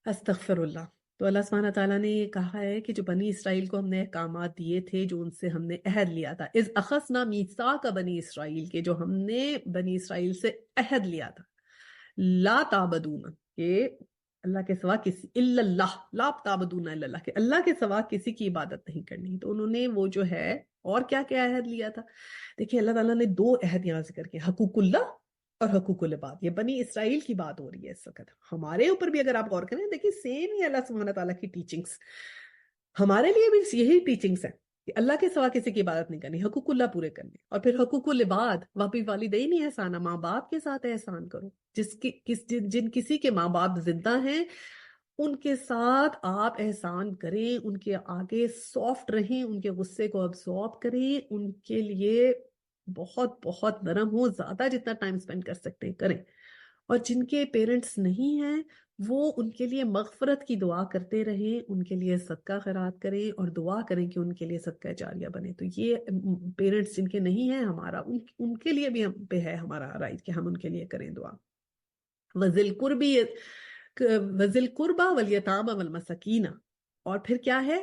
استغفر اللہ۔ تو اللہ سبحانہ تعالیٰ نے یہ کہا ہے کہ جو بنی اسرائیل کو ہم نے احکامات دیے تھے، جو ان سے ہم نے عہد لیا تھا، اذ اخذنا میثاق بنی اسرائیل، کے جو ہم نے بنی اسرائیل سے عہد لیا تھا، لا تعبدون، کہ اللہ کے سوا کسی، الا اللہ، لا تعبدون الا اللہ، کہ اللہ کے سوا کسی کی عبادت نہیں کرنی. تو انہوں نے وہ جو ہے اور کیا کیا عہد لیا تھا. دیکھیے اللہ تعالیٰ نے 2 عہد یہاں ذکر کیے، حقوق اللہ اور حقوق العباد. یہ بنی اسرائیل کی بات ہو رہی ہے اس وقت. ہمارے اوپر بھی اگر آپ غور کریں، دیکھیے سیم ہی اللہ سبحانہ تعالیٰ کی ٹیچنگز، ہمارے لیے بھی یہی ٹیچنگز ہیں کہ اللہ کے سوا کسی کی عبادت نہیں کرنی، حقوق اللہ پورے کرنے. اور پھر حقوق العباد، وہاں بھی والدین احسان، ماں باپ کے ساتھ احسان کرو. جن کسی کے ماں باپ زندہ ہیں ان کے ساتھ آپ احسان کریں، ان کے آگے سافٹ رہیں، ان کے غصے کو ابزارب کریں، ان کے لیے بہت بہت نرم ہو، زیادہ جتنا ٹائم سپینڈ کر سکتے ہیں کریں. اور جن کے پیرنٹس نہیں ہیں وہ ان کے لیے مغفرت کی دعا کرتے رہیں، ان کے لیے صدقہ خیرات کریں اور دعا کریں کہ ان کے لیے صدقہ جاریہ بنے. تو یہ پیرنٹس جن کے نہیں ہیں، ہمارا ان کے لیے بھی ہم پہ ہے ہمارا رائٹ کہ ہم ان کے لیے کریں دعا. وذل قربا والیتامی والمساکین، اور پھر کیا ہے،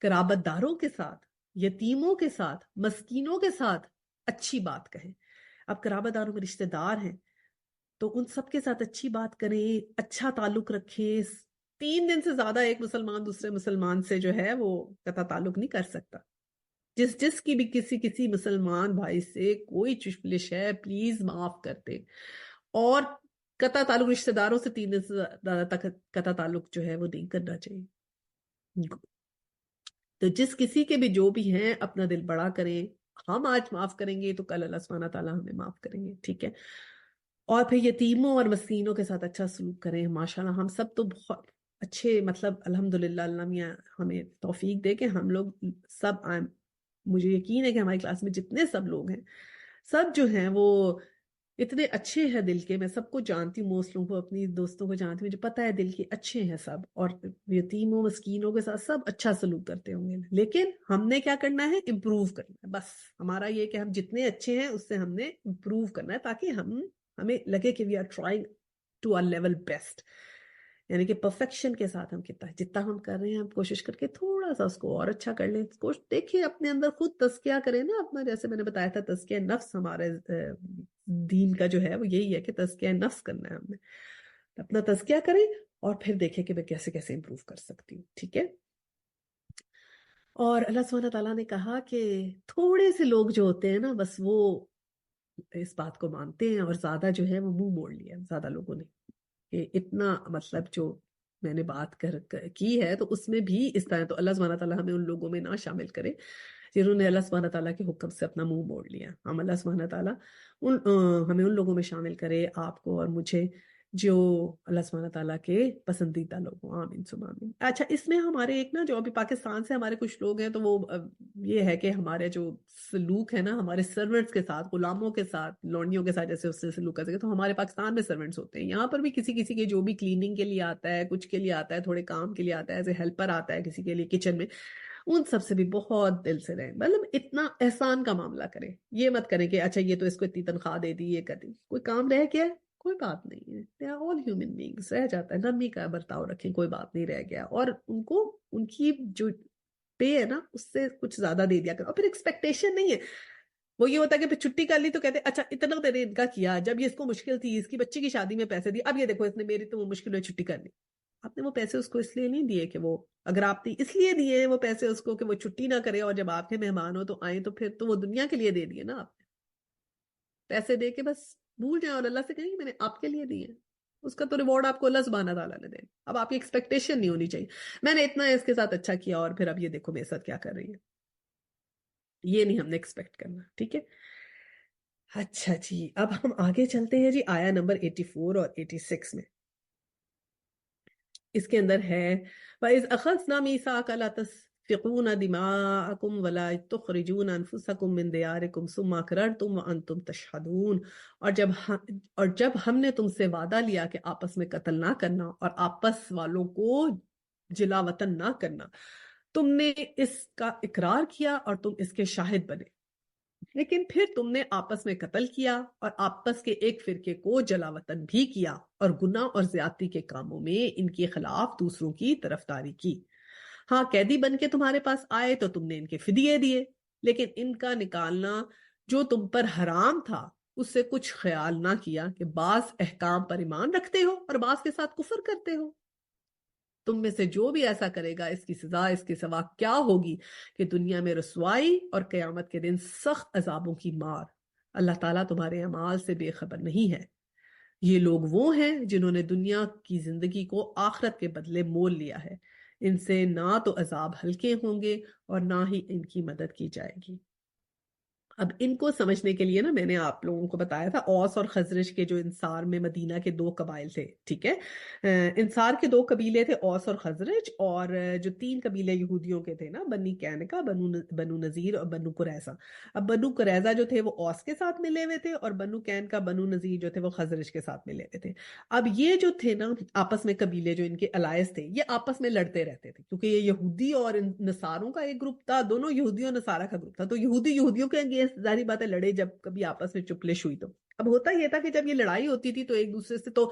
قرابت داروں کے ساتھ، یتیموں کے ساتھ، مسکینوں کے ساتھ اچھی بات کہیں. اب قرابت داروں میں رشتہ دار ہیں تو ان سب کے ساتھ اچھی بات کریں، اچھا تعلق رکھیں. 3 دن سے زیادہ ایک مسلمان دوسرے مسلمان سے جو ہے وہ قطع تعلق نہیں کر سکتا. جس کی بھی کسی مسلمان بھائی سے کوئی چشملش ہے پلیز معاف کر دیں. اور قطع تعلق رشتہ داروں سے 3 دن سے زیادہ تک قطع تعلق جو ہے وہ نہیں کرنا چاہیے. تو جس کسی کے بھی جو بھی ہیں اپنا دل بڑا کریں. ہم آج معاف کریں گے تو کل اللہ سبحانہ تعالیٰ ہمیں معاف کریں گے. ٹھیک ہے. اور پھر یتیموں اور مسکینوں کے ساتھ اچھا سلوک کریں. ماشاءاللہ ہم سب تو بہت اچھے، مطلب الحمدللہ اللہ میاں ہمیں توفیق دے کہ ہم لوگ سب، مجھے یقین ہے کہ ہماری کلاس میں جتنے سب لوگ ہیں سب جو ہیں وہ اتنے اچھے ہیں دل کے. میں سب کو جانتی ہوں، موسٹ لوگوں کو، اپنی دوستوں کو جانتی ہوں، مجھے پتہ ہے دل کے اچھے ہیں سب، اور یتیموں مسکینوں کے ساتھ سب اچھا سلوک کرتے ہوں گے. لیکن ہم نے کیا کرنا ہے، امپروو کرنا ہے. بس ہمارا یہ کہ ہم جتنے اچھے ہیں اس سے ہم نے امپروو کرنا ہے، تاکہ ہمیں لگے کہ we are trying to our level best. یعنی کہ پرفیکشن کے ساتھ ہم جتنا ہم کر رہے ہیں ہم کوشش کر کے تھوڑا سا اس کو اور اچھا کر لیں. دیکھیں اپنے اندر خود تزکیہ کریں نا اپنا. جیسے میں نے بتایا تھا تزکیہ نفس ہمارے دین کا جو ہے وہ یہی ہے کہ تزکیہ نفس کرنا ہے. ہم نے اپنا تزکیہ کریں اور پھر دیکھیں کہ میں کیسے کیسے امپروو کر سکتی ہوں. ٹھیک ہے. اور اللہ سبحانہ تعالیٰ نے کہا کہ تھوڑے سے لوگ جو ہوتے ہیں نا بس وہ اس بات کو مانتے ہیں، اور زیادہ جو ہے وہ منہ موڑ لیا زیادہ لوگوں نے، کہ اتنا مطلب جو میں نے بات کی ہے تو اس میں بھی اس طرح. تو اللہ سبحانہ تعالیٰ ہمیں ان لوگوں میں نہ شامل کرے جنہوں نے اللہ سبحانہ تعالیٰ کے حکم سے اپنا منہ موڑ لیا. ہم اللہ سبحانہ تعالیٰ ہمیں ان لوگوں میں شامل کرے، آپ کو اور مجھے، جو اللہ سبحانہ تعالیٰ کے پسندیدہ لوگ ہوں. آمین ثم آمین. اچھا، اس میں ہمارے ایک نا جو ابھی پاکستان سے ہمارے کچھ لوگ ہیں تو وہ یہ ہے کہ ہمارے جو سلوک ہے نا ہمارے سرونٹس کے ساتھ، غلاموں کے ساتھ، لونڈیوں کے ساتھ جیسے اس سے سلوک کر سکتے. تو ہمارے پاکستان میں سرونٹس ہوتے ہیں، یہاں پر بھی کسی کے جو بھی کلیننگ کے لیے آتا ہے، کچھ کے لیے آتا ہے، تھوڑے کام کے لیے آتا ہے، ایز اے ہیلپر آتا ہے کسی کے لیے کچن میں، ان سب سے بھی بہت دل سے رہیں. مطلب اتنا احسان کا معاملہ کریں. یہ مت کریں کہ اچھا یہ تو اس کو اتنی تنخواہ دے دی، یہ کر دی، کوئی کام رہ گیا ہے کوئی بات نہیں ہے. they are all human beings. رہ جاتا ہے، نرمی کا برتاؤ رکھیں، کوئی بات نہیں رہ گیا. اور ان کو ان کی جو پے ہے نا اس سے کچھ زیادہ دے دیا کرو. اور پھر ایکسپیکٹیشن نہیں ہے. وہ یہ ہوتا ہے کہ پھر چھٹی کر لی تو کہتے اچھا اتنا تیرے ان کا کیا، جب یہ اس کو مشکل تھی، اس کی بچی کی شادی میں پیسے دی، اب یہ دیکھو اس نے میری تو وہ مشکل میں چھٹی کر لی. آپ نے وہ پیسے اس کو اس لیے نہیں دیے کہ وہ، اگر آپ نے اس لیے دیے وہ پیسے اس کو کہ وہ چھٹی نہ کرے، اور جب آپ کے مہمان ہو تو آئیں، تو پھر تو وہ دنیا کے لیے دے دیے نا. آپ نے پیسے دے کے بس بھول جائیں اور اللہ سے کہیں میں نے آپ کے لیے دیے، اس کا تو ریوارڈ آپ کو اللہ سبحانہ تعالیٰ نے دے. اب آپ کی ایکسپیکٹیشن نہیں ہونی چاہیے میں نے اتنا اس کے ساتھ اچھا کیا اور پھر اب یہ دیکھو میرے ساتھ کیا کر رہی ہے. یہ نہیں ہم نے ایکسپیکٹ کرنا. ٹھیک ہے. اچھا جی، اب ہم آگے چلتے ہیں جی آیا نمبر 84 اور 86 میں. اس کے اندر ہے وَإِذْ أَخَذْنَا مِيثَاقَ لَا تَسْفِكُونَ دِمَاءَكُمْ وَلَا تُخْرِجُونَ أَنفُسَكُم مِّن دِيَارِكُمْ ثُمَّ أَقْرَرْتُمْ وَأَنتُمْ تَشْهَدُونَ. اور جب ہم نے تم سے وعدہ لیا کہ آپس میں قتل نہ کرنا اور آپس والوں کو جلا وطن نہ کرنا، تم نے اس کا اقرار کیا اور تم اس کے شاہد بنے. لیکن پھر تم نے آپس میں قتل کیا اور آپس کے ایک فرقے کو جلا وطن بھی کیا اور گناہ اور زیادتی کے کاموں میں ان کے خلاف دوسروں کی طرفداری کی۔ ہاں، قیدی بن کے تمہارے پاس آئے تو تم نے ان کے فدیے دیے، لیکن ان کا نکالنا جو تم پر حرام تھا اس سے کچھ خیال نہ کیا کہ بعض احکام پر ایمان رکھتے ہو اور بعض کے ساتھ کفر کرتے ہو۔ تم میں سے جو بھی ایسا کرے گا اس کی سزا اس کے سوا کیا ہوگی کہ دنیا میں رسوائی اور قیامت کے دن سخت عذابوں کی مار۔ اللہ تعالیٰ تمہارے اعمال سے بے خبر نہیں ہے۔ یہ لوگ وہ ہیں جنہوں نے دنیا کی زندگی کو آخرت کے بدلے مول لیا ہے، ان سے نہ تو عذاب ہلکے ہوں گے اور نہ ہی ان کی مدد کی جائے گی۔ اب ان کو سمجھنے کے لیے نا میں نے آپ لوگوں کو بتایا تھا اوس اور خزرج کے جو انصار میں مدینہ کے دو قبائل تھے، ٹھیک ہے۔ انصار کے دو قبیلے تھے، اوس اور خزرج، اور جو تین قبیلے یہودیوں کے تھے نا، بنی کینکا، بنو نذیر اور بنو قریظہ۔ اب بنو قریظہ جو تھے وہ اوس کے ساتھ ملے ہوئے تھے، اور بنو کینکا بنو نذیر جو تھے وہ خزرج کے ساتھ ملے ہوئے تھے۔ اب یہ جو تھے نا آپس میں قبیلے جو ان کے الائز تھے، یہ آپس میں لڑتے رہتے تھے کیونکہ یہ یہودی اور نصاروں کا ایک گروپ تھا، دونوں یہودی اور نصارہ کا گروپ تھا، تو یہودیوں کے انگیز ظاہری باتیں لڑے جب کبھی آپس میں چپلش ہوئی تو۔ اب ہوتا یہ تھا کہ جب یہ لڑائی ہوتی تھی تو ایک دوسرے سے تو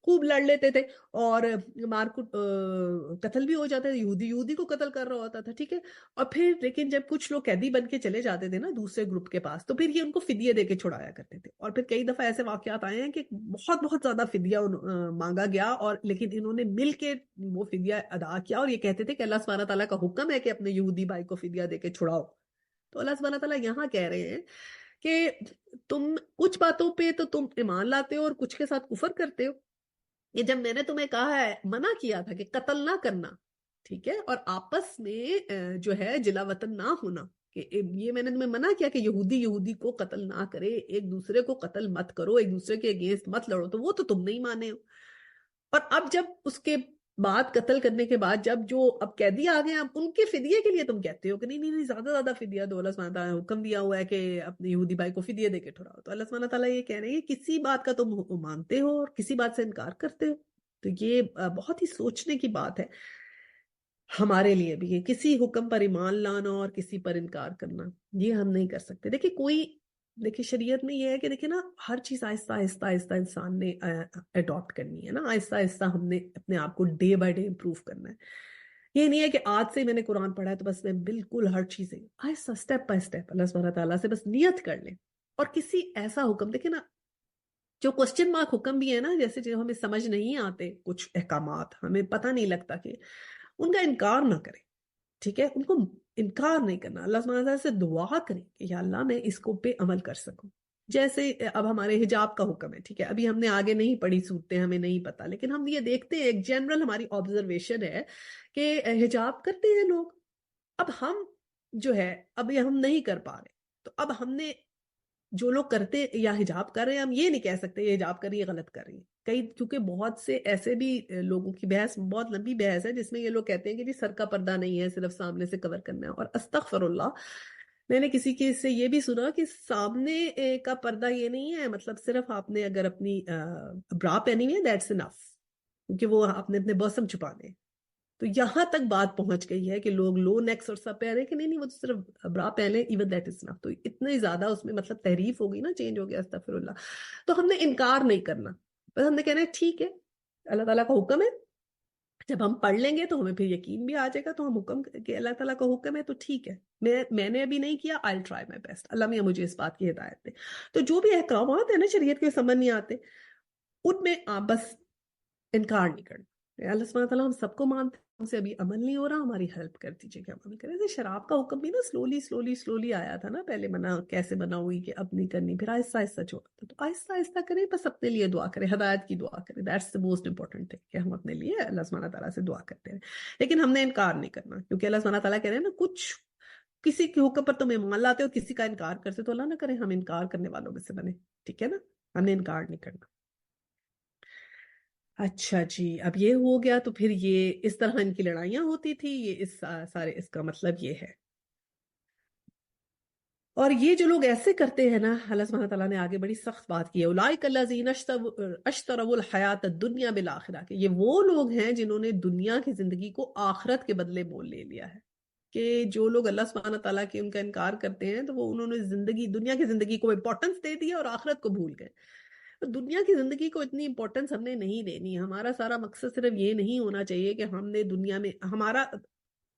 خوب لڑ لیتے تھے اور قتل بھی ہو جاتا تھا، یہودی کو قتل کر رہا ہوتا تھا، ٹھیک ہے۔ اور پھر لیکن جب کچھ لوگ قیدی بن کے چلے جاتے تھے نا دوسرے گروپ کے پاس، تو پھر یہ ان کو فدیے دے کے چھڑایا کرتے تھے، اور پھر کئی دفعہ ایسے واقعات آئے ہیں کہ بہت بہت زیادہ فدیہ مانگا گیا، اور لیکن انہوں نے مل کے وہ فدیہ ادا کیا، اور یہ کہتے تھے کہ اللہ سبحانہ تعالیٰ کا حکم ہے کہ اپنے یہودی بھائی کو فدیہ دے کے چھڑاؤ۔ تو اللہ سبحانہ تعالیٰ یہاں کہہ رہے ہیں کہ تم کچھ باتوں پہ تو تم ایمان لاتے ہو اور کچھ کے ساتھ کفر کرتے ہو۔ یہ جب میں نے تمہیں کہا ہے، منع کیا تھا کہ قتل نہ کرنا، ٹھیک ہے، اور آپس میں جو ہے جلا وطن نہ ہونا، کہ یہ میں نے تمہیں منع کیا کہ یہودی کو قتل نہ کرے، ایک دوسرے کو قتل مت کرو، ایک دوسرے کے اگینسٹ مت لڑو، تو وہ تو تم نہیں مانے ہو۔ اور اب جب اس کے بعد قتل کرنے کے بعد جب جو اب قیدی آ گئے، اب ان کے فدیے کے لیے تم کہتے ہو کہ نہیں زیادہ فدیہ دو، اللہ سبحانہ تعالیٰ نے حکم دیا ہوا ہے کہ اپنے یہودی بھائی کو فدیے دے کے ٹھہراؤ۔ تو اللہ سبحانہ تعالیٰ یہ کہہ رہے ہیں کہ کسی بات کا تم مانتے ہو اور کسی بات سے انکار کرتے ہو، تو یہ بہت ہی سوچنے کی بات ہے ہمارے لیے بھی، کہ کسی حکم پر ایمان لانا اور کسی پر انکار کرنا یہ ہم نہیں کر سکتے۔ دیکھیں شریعت میں یہ ہے کہ دیکھیں نا، ہر چیز آہستہ آہستہ انسان نے اڈاپٹ کرنی ہے نا، آہستہ آہستہ ہم نے اپنے آپ کو ڈے بائی ڈے امپروو کرنا ہے۔ یہ نہیں ہے کہ آج سے میں نے قرآن پڑھا ہے تو بس میں بالکل ہر چیز آہستہ اسٹیپ بائی اسٹیپ اللہ سبحانہ تعالیٰ سے بس نیت کر لیں، اور کسی ایسا حکم دیکھیں نا جو کوسچن مارک حکم بھی ہے نا، جیسے جو ہمیں سمجھ نہیں آتے کچھ احکامات، ہمیں پتہ نہیں لگتا، کہ ان کا انکار نہ کریں، ٹھیک ہے، ان کو انکار نہیں کرنا، اللہ سبحانہ تعالیٰ سے دعا کریں کہ یا اللہ میں اس کو پہ عمل کر سکوں۔ جیسے اب ہمارے حجاب کا حکم ہے، ٹھیک ہے، ابھی ہم نے آگے نہیں پڑھی صورتیں، ہمیں نہیں پتا، لیکن ہم یہ دیکھتے ہیں، ایک جنرل ہماری آبزرویشن ہے کہ حجاب کرتے ہیں لوگ۔ اب ہم جو ہے اب یہ ہم نہیں کر پا رہے، تو اب ہم نے جو لوگ کرتے یا حجاب کر رہے ہیں، ہم یہ نہیں کہہ سکتے یہ حجاب کر رہی ہے غلط کر رہی ہے، کیونکہ بہت سے ایسے بھی لوگوں کی بحث، بہت لمبی بحث ہے جس میں یہ لوگ کہتے ہیں کہ جی سر کا پردہ نہیں ہے، صرف سامنے سے کور کرنا ہے، اور استغفر اللہ، میں نے کسی کے سے یہ بھی سنا کہ سامنے کا پردہ یہ نہیں ہے، مطلب صرف آپ نے اگر اپنی برا پہنی ہوئی ہے دیٹس انف، کیونکہ وہ آپ نے اپنے بوسم چھپانے، تو یہاں تک بات پہنچ گئی ہے کہ لوگ لو نیکس اور سب پہ رہے کہ نہیں وہ تو صرف برا پہلے، ایون دیٹ از نف، تو اتنے زیادہ اس میں مطلب تحریف ہو گئی نا، چینج ہو گیا، استغفر اللہ۔ تو ہم نے انکار نہیں کرنا، بس ہم نے کہنا ہے ٹھیک ہے اللہ تعالیٰ کا حکم ہے، جب ہم پڑھ لیں گے تو ہمیں پھر یقین بھی آ جائے گا، تو ہم حکم کہ اللہ تعالیٰ کا حکم ہے تو ٹھیک ہے، میں نے ابھی نہیں کیا، I'll try my best، اللہ میاں مجھے اس بات کی ہدایت دے۔ تو جو بھی احکامات ہیں نا شریعت کے سمجھ نہیں آتے، ان میں آپ بس انکار نہیں کرنا۔ اللہ سبحانہ تعالیٰ ہم سب کو مانتے ہیں، ہم سے ابھی عمل نہیں ہو رہا، ہماری ہیلپ کر دیجیے کہ عمل کریں۔ جیسے شراب کا حکم بھی نا سلولی آیا تھا نا، پہلے کیسے منع ہوئی کہ اب نہیں کرنی، پھر آہستہ آہستہ چھوڑا، تو آہستہ آہستہ کریں، بس اپنے لیے دعا کریں، ہدایت کی دعا کریں، that's the most important thing, کہ ہم اپنے لیے اللہ سبحانہ تعالیٰ سے دعا کرتے ہیں، لیکن ہم نے انکار نہیں کرنا، کیونکہ اللہ سبحانہ تعالیٰ کہہ رہے ہیں نا، کچھ کسی کے حکم پر تم ایمان لاتے ہو، کسی کا انکار کرتے تو اللہ نہ کرے ہم انکار کرنے والوں میں سے بنے، ٹھیک ہے نا، ہم نے انکار نہیں کرنا۔ اچھا جی، اب یہ ہو گیا، تو پھر یہ اس طرح ان کی لڑائیاں ہوتی تھی، یہ اس کا مطلب یہ ہے۔ اور یہ جو لوگ ایسے کرتے ہیں نا، اللہ سبحانہ تعالیٰ نے آگے بڑی سخت بات کی ہے، اولئک الذین اشتروا الحیات الدنیا بالآخرہ، کہ یہ وہ لوگ ہیں جنہوں نے دنیا کی زندگی کو آخرت کے بدلے مول لے لیا ہے، کہ جو لوگ اللہ سبحانہ تعالیٰ کے ان کا انکار کرتے ہیں تو وہ انہوں نے دنیا کی زندگی کو امپورٹنس دے دیا اور آخرت کو بھول گئے۔ دنیا کی زندگی کو اتنی امپورٹنس ہم نے نہیں دینی۔ ہمارا سارا مقصد صرف یہ نہیں ہونا چاہیے کہ ہم نے دنیا میں ہمارا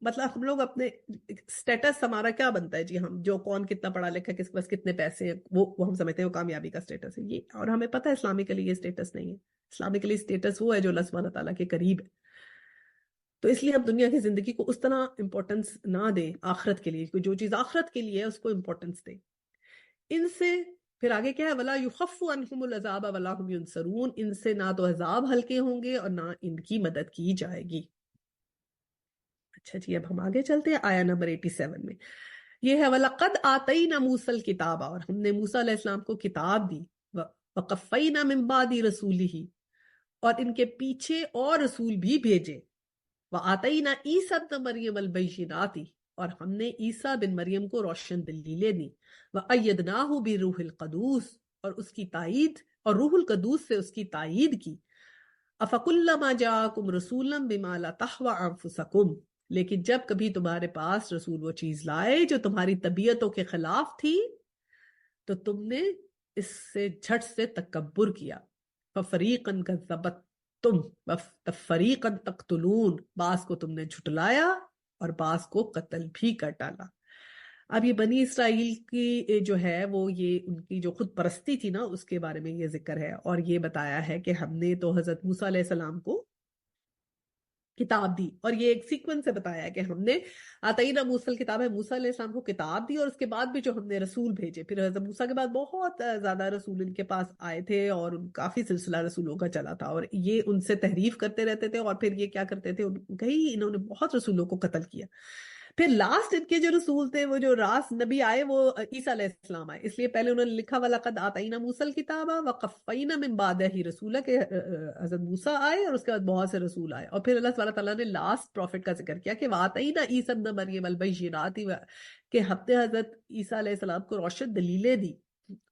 مطلب ہم لوگ اپنے سٹیٹس ہمارا کیا بنتا ہے جی، ہم جو کون کتنا پڑھا لکھا کس کے پاس کتنے پیسے ہیں وہ ہم سمجھتے ہیں وہ کامیابی کا سٹیٹس ہے یہ، اور ہمیں پتہ ہے اسلامکلی یہ سٹیٹس نہیں ہے۔ اسلامکلی سٹیٹس وہ ہے جو اللہ سبحانہ تعالیٰ کے قریب ہے۔ تو اس لیے ہم دنیا کی زندگی کو اس طرح امپورٹنس نہ دیں، آخرت کے لیے جو چیز آخرت کے لیے ہے اس کو امپورٹنس دیں۔ ان سے پھر آگے کیا ہے، وَلَا يُخَفُّ عَنْهُمُ الْعَذَابَ وَلَا هُمْ يُنصَرُونَ، ان سے نہ تو عذاب ہلکے ہوں گے اور نہ ان کی مدد کی جائے گی۔ اچھا جی، اب ہم آگے چلتے ہیں آیا نمبر 87 میں، یہ ہے وَلَقَدْ آتَيْنَا مُوسَى الْكِتَابَ، اور ہم نے موسیٰ علیہ السلام کو کتاب دی، وَقَفَّيْنَا مِن بَعْدِ رَسُولِهِ، اور ان کے پیچھے اور رسول بھی بھیجے، وَآتَيْنَا عِیسَىٰ ابْنَ مَرْیَمَ الْبَیِّنَاتِ، اور ہم نے عیسیٰ بن مریم کو روشن دلیلیں دی، وَأَیَّدْنَاهُ بِرُوحِ الْقُدُوسِ، اور اس کی تائید اور روح القدوس سے اس کی تائید کی، أَفَكُلَّمَا جَاءَكُمْ رَسُولٌ بِمَا لَا تَهْوَىٰ أَنفُسَكُمْ، لیکن جب کبھی تمہارے پاس رسول وہ چیز لائے جو تمہاری طبیعتوں کے خلاف تھی تو تم نے اس سے جھٹ سے تکبر کیا، فَفَرِيقًا كَذَّبْتُمْ وَفَرِيقًا تَقْتُلُونَ، بعض کو تم نے جھٹلایا اور بعض کو قتل بھی کر ڈالا۔ اب یہ بنی اسرائیل کی جو ہے وہ یہ ان کی جو خود پرستی تھی نا اس کے بارے میں یہ ذکر ہے، اور یہ بتایا ہے کہ ہم نے تو حضرت موسیٰ علیہ السلام کو کتاب دی، اور یہ ایک سیکوینس سے بتایا ہے کہ ہم نے آتینا موسیٰ الکتاب ہے، موسیٰ علیہ السلام کو کتاب دی، اور اس کے بعد بھی جو ہم نے رسول بھیجے، پھر حضرت موسیٰ کے بعد بہت زیادہ رسول ان کے پاس آئے تھے اور کافی سلسلہ رسولوں کا چلا تھا، اور یہ ان سے تحریف کرتے رہتے تھے، اور پھر یہ کیا کرتے تھے، کئی انہوں نے بہت رسولوں کو قتل کیا۔ پھر لاسٹ ان کے جو رسول تھے وہ جو راس نبی آئے وہ عیسیٰ علیہ السلام آئے، اس لیے پہلے انہوں نے لکھا وَلَقَدْ آتَيْنَا مُوسَى الْكِتَابَ وَقَفَّيْنَا مِن بَعْدِهِ رَسُولًا، کہ حضرت موسیٰ آئے اور اس کے بعد بہت سے رسول آئے، اور پھر اللہ سبحانہ تعالیٰ نے لاسٹ پروفٹ کا ذکر کیا کہ وَآتَيْنَا عِیسَىٰ ابْنَ مَرْیَمَ الْبَیِّنَاتِ، کہ ہم نے حضرت عیسیٰ علیہ السلام کو روشن دلیلیں دی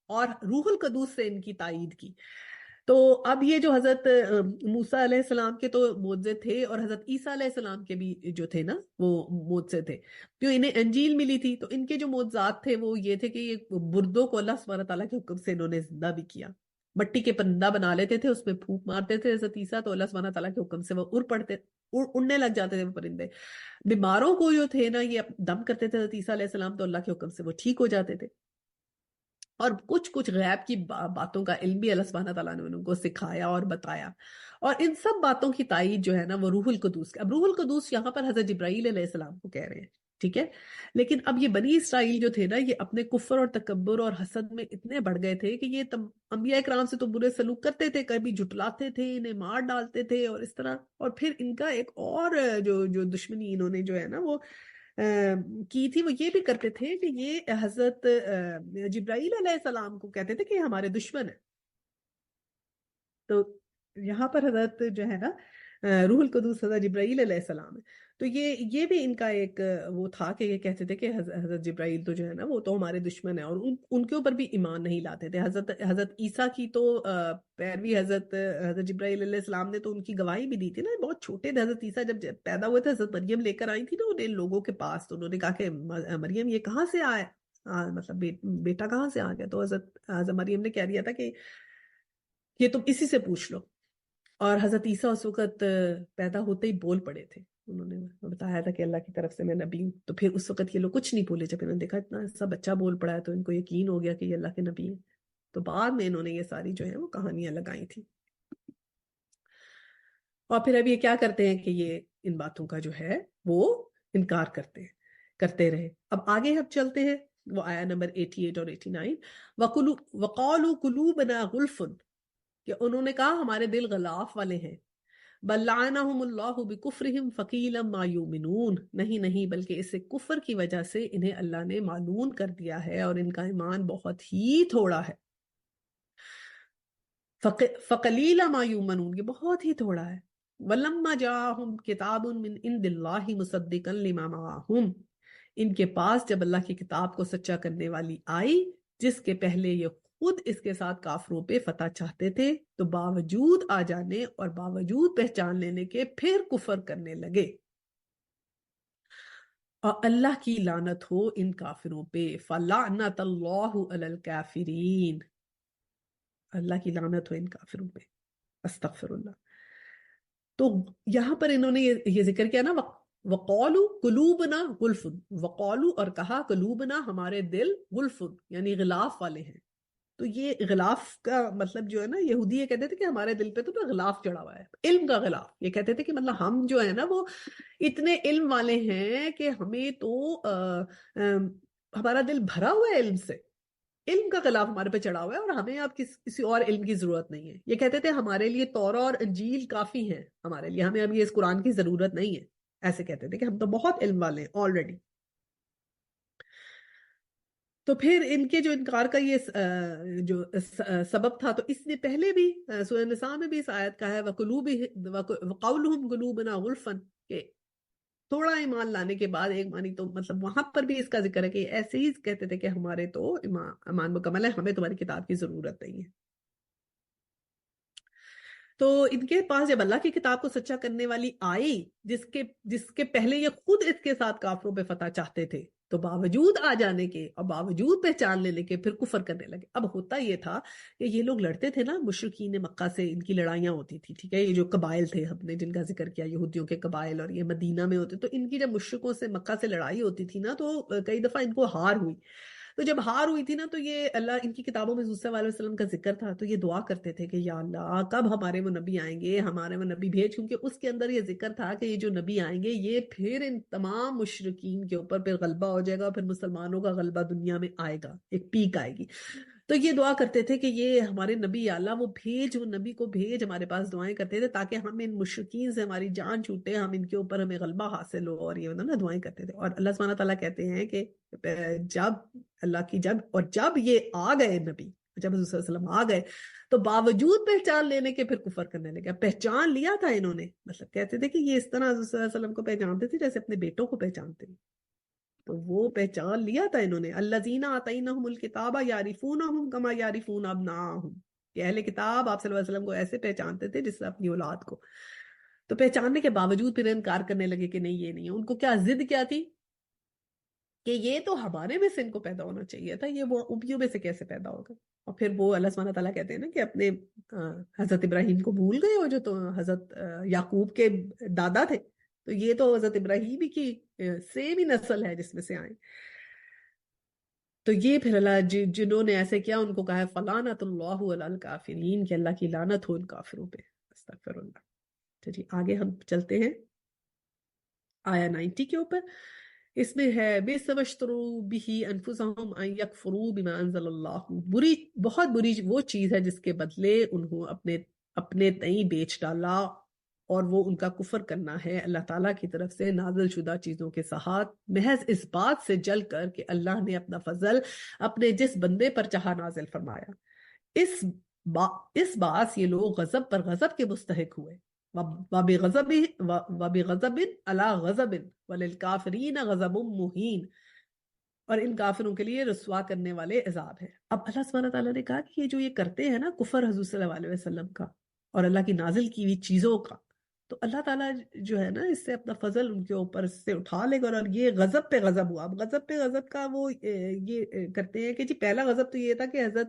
اور روح القدوس سے ان کی تائید کی۔ تو اب یہ جو حضرت موسیٰ علیہ السلام کے تو معجزے تھے، اور حضرت عیسیٰ علیہ السلام کے بھی جو تھے نا وہ معجزے تھے، جو انہیں انجیل ملی تھی، تو ان کے جو معجزات تھے وہ یہ تھے کہ یہ بردوں کو اللہ سبحانہ تعالیٰ کے حکم سے انہوں نے زندہ بھی کیا، مٹی کے پرندہ بنا لیتے تھے، اس میں پھونک مارتے تھے حضرت عیسیٰ، تو اللہ سبحانہ تعالیٰ کے حکم سے وہ اڑنے لگ جاتے تھے وہ پرندے۔ بیماروں کو جو تھے نا یہ دم کرتے تھے حضرت عیسیٰ علیہ السلام، تو اللہ کے حکم سے وہ ٹھیک ہو جاتے تھے، اور کچھ غیب کی باتوں کا علم بھی اللہ سبحانہ تعالیٰ نے ان کو سکھایا اور بتایا، اور ان سب باتوں کی تائید جو ہے نا وہ روح القدوس۔ اب روح القدوس یہاں پر حضرت جبرائیل علیہ السلام کو کہہ رہے ہیں، ٹھیک ہے، لیکن اب یہ بنی اسرائیل جو تھے نا یہ اپنے کفر اور تکبر اور حسد میں اتنے بڑھ گئے تھے کہ یہ انبیاء کرام سے تو برے سلوک کرتے تھے، کبھی جھٹلاتے تھے، انہیں مار ڈالتے تھے اور اس طرح، اور پھر ان کا ایک اور جو دشمنی انہوں نے جو ہے نا وہ کی تھی، وہ یہ بھی کرتے تھے کہ یہ حضرت جبرائیل علیہ السلام کو کہتے تھے کہ یہ ہمارے دشمن ہیں۔ تو یہاں پر حضرت جو ہے نا روح القدس حضرت جبرائیل علیہ السلام ہے، تو یہ بھی ان کا ایک وہ تھا کہ یہ کہتے تھے کہ حضرت جبرائیل تو جو ہے نا وہ تو ہمارے دشمن ہیں، اور ان کے اوپر بھی ایمان نہیں لاتے تھے۔ حضرت عیسیٰ کی تو پیروی حضرت جبرائیل علیہ السلام نے تو ان کی گواہی بھی دی تھی نا، بہت چھوٹے تھے حضرت عیسیٰ جب پیدا ہوئے تھے، حضرت مریم لے کر آئی تھی نا انہیں لوگوں کے پاس، تو انہوں نے کہا کہ مریم یہ کہاں سے آئے، مطلب بیٹا کہاں سے آ گیا، تو حضرت مریم نے کہہ دیا تھا کہ یہ تم اسی سے پوچھ لو، اور حضرت عیسیٰ اس وقت پیدا ہوتے ہی بول پڑے تھے، انہوں نے بتایا تھا کہ اللہ کی طرف سے میں نبی ہوں، تو پھر اس وقت یہ لوگ کچھ نہیں بولے، جب انہوں نے دیکھا اتنا سا بچہ بول پڑا ہے تو ان کو یقین ہو گیا کہ یہ اللہ کے نبی ہیں، تو بعد میں انہوں نے یہ ساری جو ہے وہ کہانیاں لگائی تھی، اور پھر اب یہ کیا کرتے ہیں کہ یہ ان باتوں کا جو ہے وہ انکار کرتے رہے۔ اب آگے ہم چلتے ہیں، وہ آیا نمبر 88 اور 89، وَقَالُوا قُلُوبُنَا غُلْفٌ، کہ انہوں نے کہا ہمارے دل غلاف والے ہیں، بل لعنہم اللہ بکفرہم فقیلا ما یؤمنون، نہیں بلکہ اسے کفر کی وجہ سے انہیں اللہ نے معلوم کر دیا ہے اور ان کا ایمان بہت ہی تھوڑا ہے۔ فقلیلا ما یؤمنون، یہ بہت ہی تھوڑا ہے۔ ولما جاءہم کتاب من عند اللہ مصدقا لما معہم، ان کے پاس جب اللہ کی کتاب کو سچا کرنے والی آئی جس کے پہلے یہ خود اس کے ساتھ کافروں پہ فتح چاہتے تھے، تو باوجود آ جانے اور باوجود پہچان لینے کے پھر کفر کرنے لگے۔ اور اللہ کی لعنت ہو ان کافروں پہ، فلعنت اللہ علی الکافرین، اللہ کی لعنت ہو ان کافروں پہ، استغفر اللہ۔ تو یہاں پر انہوں نے یہ ذکر کیا نا، وقالو قلوبنا غلف، وقالو اور کہا قلوبنا ہمارے دل غلف یعنی غلاف والے ہیں۔ تو یہ غلاف کا مطلب جو ہے نا، یہودی یہ کہتے تھے کہ ہمارے دل پہ تو نا غلاف چڑھا ہوا ہے، علم کا غلاف۔ یہ کہتے تھے کہ مطلب ہم جو ہے نا وہ اتنے علم والے ہیں کہ ہمیں تو ہمارا دل بھرا ہوا ہے علم سے، علم کا غلاف ہمارے پہ چڑھا ہوا ہے اور ہمیں اب کسی اور علم کی ضرورت نہیں ہے۔ یہ کہتے تھے ہمارے لیے تورا اور انجیل کافی ہیں، ہمارے لیے ہمیں اب یہ اس قرآن کی ضرورت نہیں ہے۔ ایسے کہتے تھے کہ ہم تو بہت علم والے ہیں آلریڈی۔ تو پھر ان کے جو انکار کا یہ جو سبب تھا، تو اس نے پہلے بھی سورہ نساء میں بھی اس آیت کا ہے وَقَوْلُهُمْ قُلُوبُنَا غُلْفًا، کہ تھوڑا ایمان لانے کے بعد ایک مانی، تو مطلب وہاں پر بھی اس کا ذکر ہے کہ ایسے ہی کہتے تھے کہ ہمارے تو ایمان مکمل ہے، ہمیں تمہاری کتاب کی ضرورت نہیں ہے۔ تو ان کے پاس جب اللہ کی کتاب کو سچا کرنے والی آئی، جس کے پہلے یہ خود اس کے ساتھ کافروں پہ فتح چاہتے تھے، تو باوجود آ جانے کے اور باوجود پہچان لینے کے پھر کفر کرنے لگے۔ اب ہوتا یہ تھا کہ یہ لوگ لڑتے تھے نا، مشرکین مکہ سے ان کی لڑائیاں ہوتی تھی، ٹھیک ہے، یہ جو قبائل تھے ہم نے جن کا ذکر کیا، یہودیوں کے قبائل، اور یہ مدینہ میں ہوتے، تو ان کی جب مشرکوں سے مکہ سے لڑائی ہوتی تھی نا، تو کئی دفعہ ان کو ہار ہوئی۔ تو جب ہار ہوئی تھی نا، تو یہ اللہ ان کی کتابوں میں صلی اللہ علیہ وسلم کا ذکر تھا، تو یہ دعا کرتے تھے کہ یا اللہ کب ہمارے وہ نبی آئیں گے، ہمارے وہ نبی بھیج، کیونکہ اس کے اندر یہ ذکر تھا کہ یہ جو نبی آئیں گے یہ پھر ان تمام مشرکین کے اوپر پھر غلبہ ہو جائے گا، پھر مسلمانوں کا غلبہ دنیا میں آئے گا، ایک پیک آئے گی۔ تو یہ دعا کرتے تھے کہ یہ ہمارے نبی یا اللہ وہ نبی کو بھیج، ہمارے پاس دعائیں کرتے تھے تاکہ ہم ان مشرکین سے ہماری جان چھوٹے، ہم ان کے اوپر ہمیں غلبہ حاصل ہو، اور یہ نا دعائیں کرتے تھے۔ اور اللہ سبحانہ تعالیٰ کہتے ہیں کہ جب یہ آ گئے نبی، جب حضور صلی اللہ علیہ وسلم آ گئے، تو باوجود پہچان لینے کے پھر کفر کرنے لگے۔ پہچان لیا تھا انہوں نے، مطلب کہتے تھے کہ یہ اس طرح حضور صلی اللہ علیہ وسلم کو پہچانتے تھے جیسے اپنے بیٹوں کو پہچانتے ہیں، تو وہ پہچان لیا تھا انہوں نے۔ الذین آتیناہم الکتاب یعرفونہم کما یعرفون ابناءہم، کہ اہل کتاب آپ صلی اللہ علیہ وسلم کو ایسے پہچانتے تھے جس سے اپنی اولاد کو۔ تو پہچاننے کے باوجود پھر انکار کرنے لگے کہ نہیں یہ نہیں ہے۔ ان کو کیا ضد کیا تھی کہ یہ تو ہمارے میں سے ان کو پیدا ہونا چاہیے تھا، یہ وہ ابیوں میں سے کیسے پیدا ہوگا؟ اور پھر وہ اللہ سبحانہ تعالیٰ کہتے ہیں نا کہ اپنے حضرت ابراہیم کو بھول گئے، اور جو تو حضرت یعقوب کے دادا تھے، تو یہ تو حضرت ابراہیم کی سیم ہی نسل ہے جس میں سے آئے۔ تو یہ پھر اللہ جنہوں نے ایسے کیا ان کو کہا ہے فلعنت اللہ علی الکافرین، کہ اللہ کی لعنت ہو ان کافروں پہ، استغفر اللہ۔ تو جی آگے ہم چلتے ہیں آیا 90 کے اوپر۔ اس میں ہے بِئْسَ مَا اشْتَرَوْا بِهِ أَنفُسَهُمْ أَن يَكْفُرُوا بِمَا أَنزَلَ اللَّهُ، بہت بری وہ چیز ہے جس کے بدلے انہوں اپنے تئیں بیچ ڈالا، اور وہ ان کا کفر کرنا ہے اللہ تعالیٰ کی طرف سے نازل شدہ چیزوں کے ساتھ، محض اس بات سے جل کر کہ اللہ نے اپنا فضل اپنے جس بندے پر چاہا نازل فرمایا۔ اس باعث یہ لوگ غضب پر غضب کے مستحق ہوئے، وَبِغَضَبٍ عَلَى غَضَبٍ وَلِلْكَافِرِينَ غَضَبٌ مُهِينٌ، اور ان کافروں کے لیے رسوا کرنے والے عذاب ہے۔ اب اللہ سبحانہ تعالیٰ نے کہا کہ یہ جو یہ کرتے ہیں نا کفر حضور صلی اللہ علیہ وسلم کا اور اللہ کی نازل کی ہوئی چیزوں کا، تو اللہ تعالیٰ جو ہے نا اس سے اپنا فضل ان کے اوپر سے اٹھا لے گا، اور یہ غضب پہ غضب ہوا۔ اب غضب پہ غضب کا وہ یہ کرتے ہیں کہ جی پہلا غضب تو یہ تھا کہ حضرت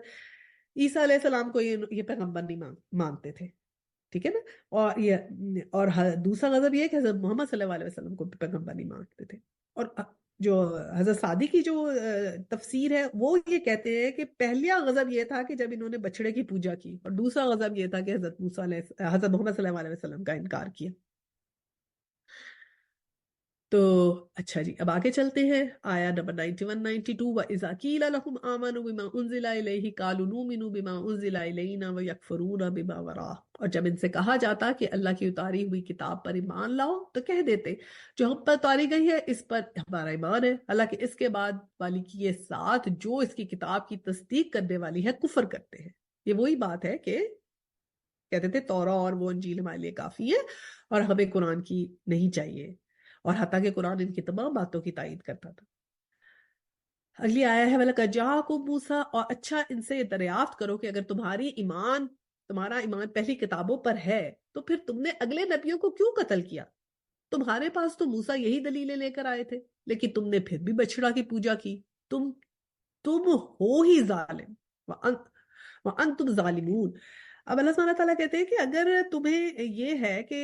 عیسیٰ علیہ السلام کو یہ پیغمبر نہیں مانتے تھے، ٹھیک ہے نا، اور دوسرا غضب یہ ہے کہ حضرت محمد صلی اللہ علیہ وسلم کو پیغمبر نہیں مانتے تھے۔ اور جو حضرت سعدی کی جو تفسیر ہے وہ یہ کہتے ہیں کہ پہلا غضب یہ تھا کہ جب انہوں نے بچڑے کی پوجا کی، اور دوسرا غضب یہ تھا کہ حضرت محمد صلی اللہ علیہ وسلم کا انکار کیا۔ تو اچھا جی اب آگے چلتے ہیں آیا نمبر 91 92۔ وَإِذَا قِيلَ لَهُمْ آمَنُوا بِمَا أُنزِلَ إِلَيْهِ قَالُوا نُؤْمِنُ بِمَا أُنزِلَ إِلَيْنَا وَيَكْفُرُونَ بِمَا وَرَاءَهُ، اور جب ان سے کہا جاتا کہ اللہ کی اتاری ہوئی کتاب پر ایمان لاؤ، تو کہہ دیتے جو ہم پر اتاری گئی ہے اس پر ہمارا ایمان ہے، حالانکہ اس کے بعد والی کی ساتھ جو اس کی کتاب کی تصدیق کرنے والی ہے کفر کرتے ہیں۔ یہ وہی بات ہے کہ کہتے تھے تورا اور وہ انجیل ہمارے لیے کافی ہے اور ہمیں قرآن کی نہیں چاہیے، اور حتیٰ کہ قرآن ان کی تمام باتوں کی تائید کرتا تھا۔ اگلی آیا ہے وَلَقَدْ جَاءَكُم مُوسَىٰ، اور اچھا ان سے یہ دریافت کرو کہ اگر تمہارا ایمان پہلی کتابوں پر ہے تو پھر تم نے اگلے نبیوں کو کیوں قتل کیا؟ تمہارے پاس تو موسیٰ یہی دلیلیں لے کر آئے تھے، لیکن تم نے پھر بھی بچڑا کی پوجا کی. تم ہو ہی ظالم، وَأَنْتُمْ ظَالِمُونَ. اب اللہ سبحانہ تعالیٰ کہتے ہیں کہ اگر تمہیں یہ ہے کہ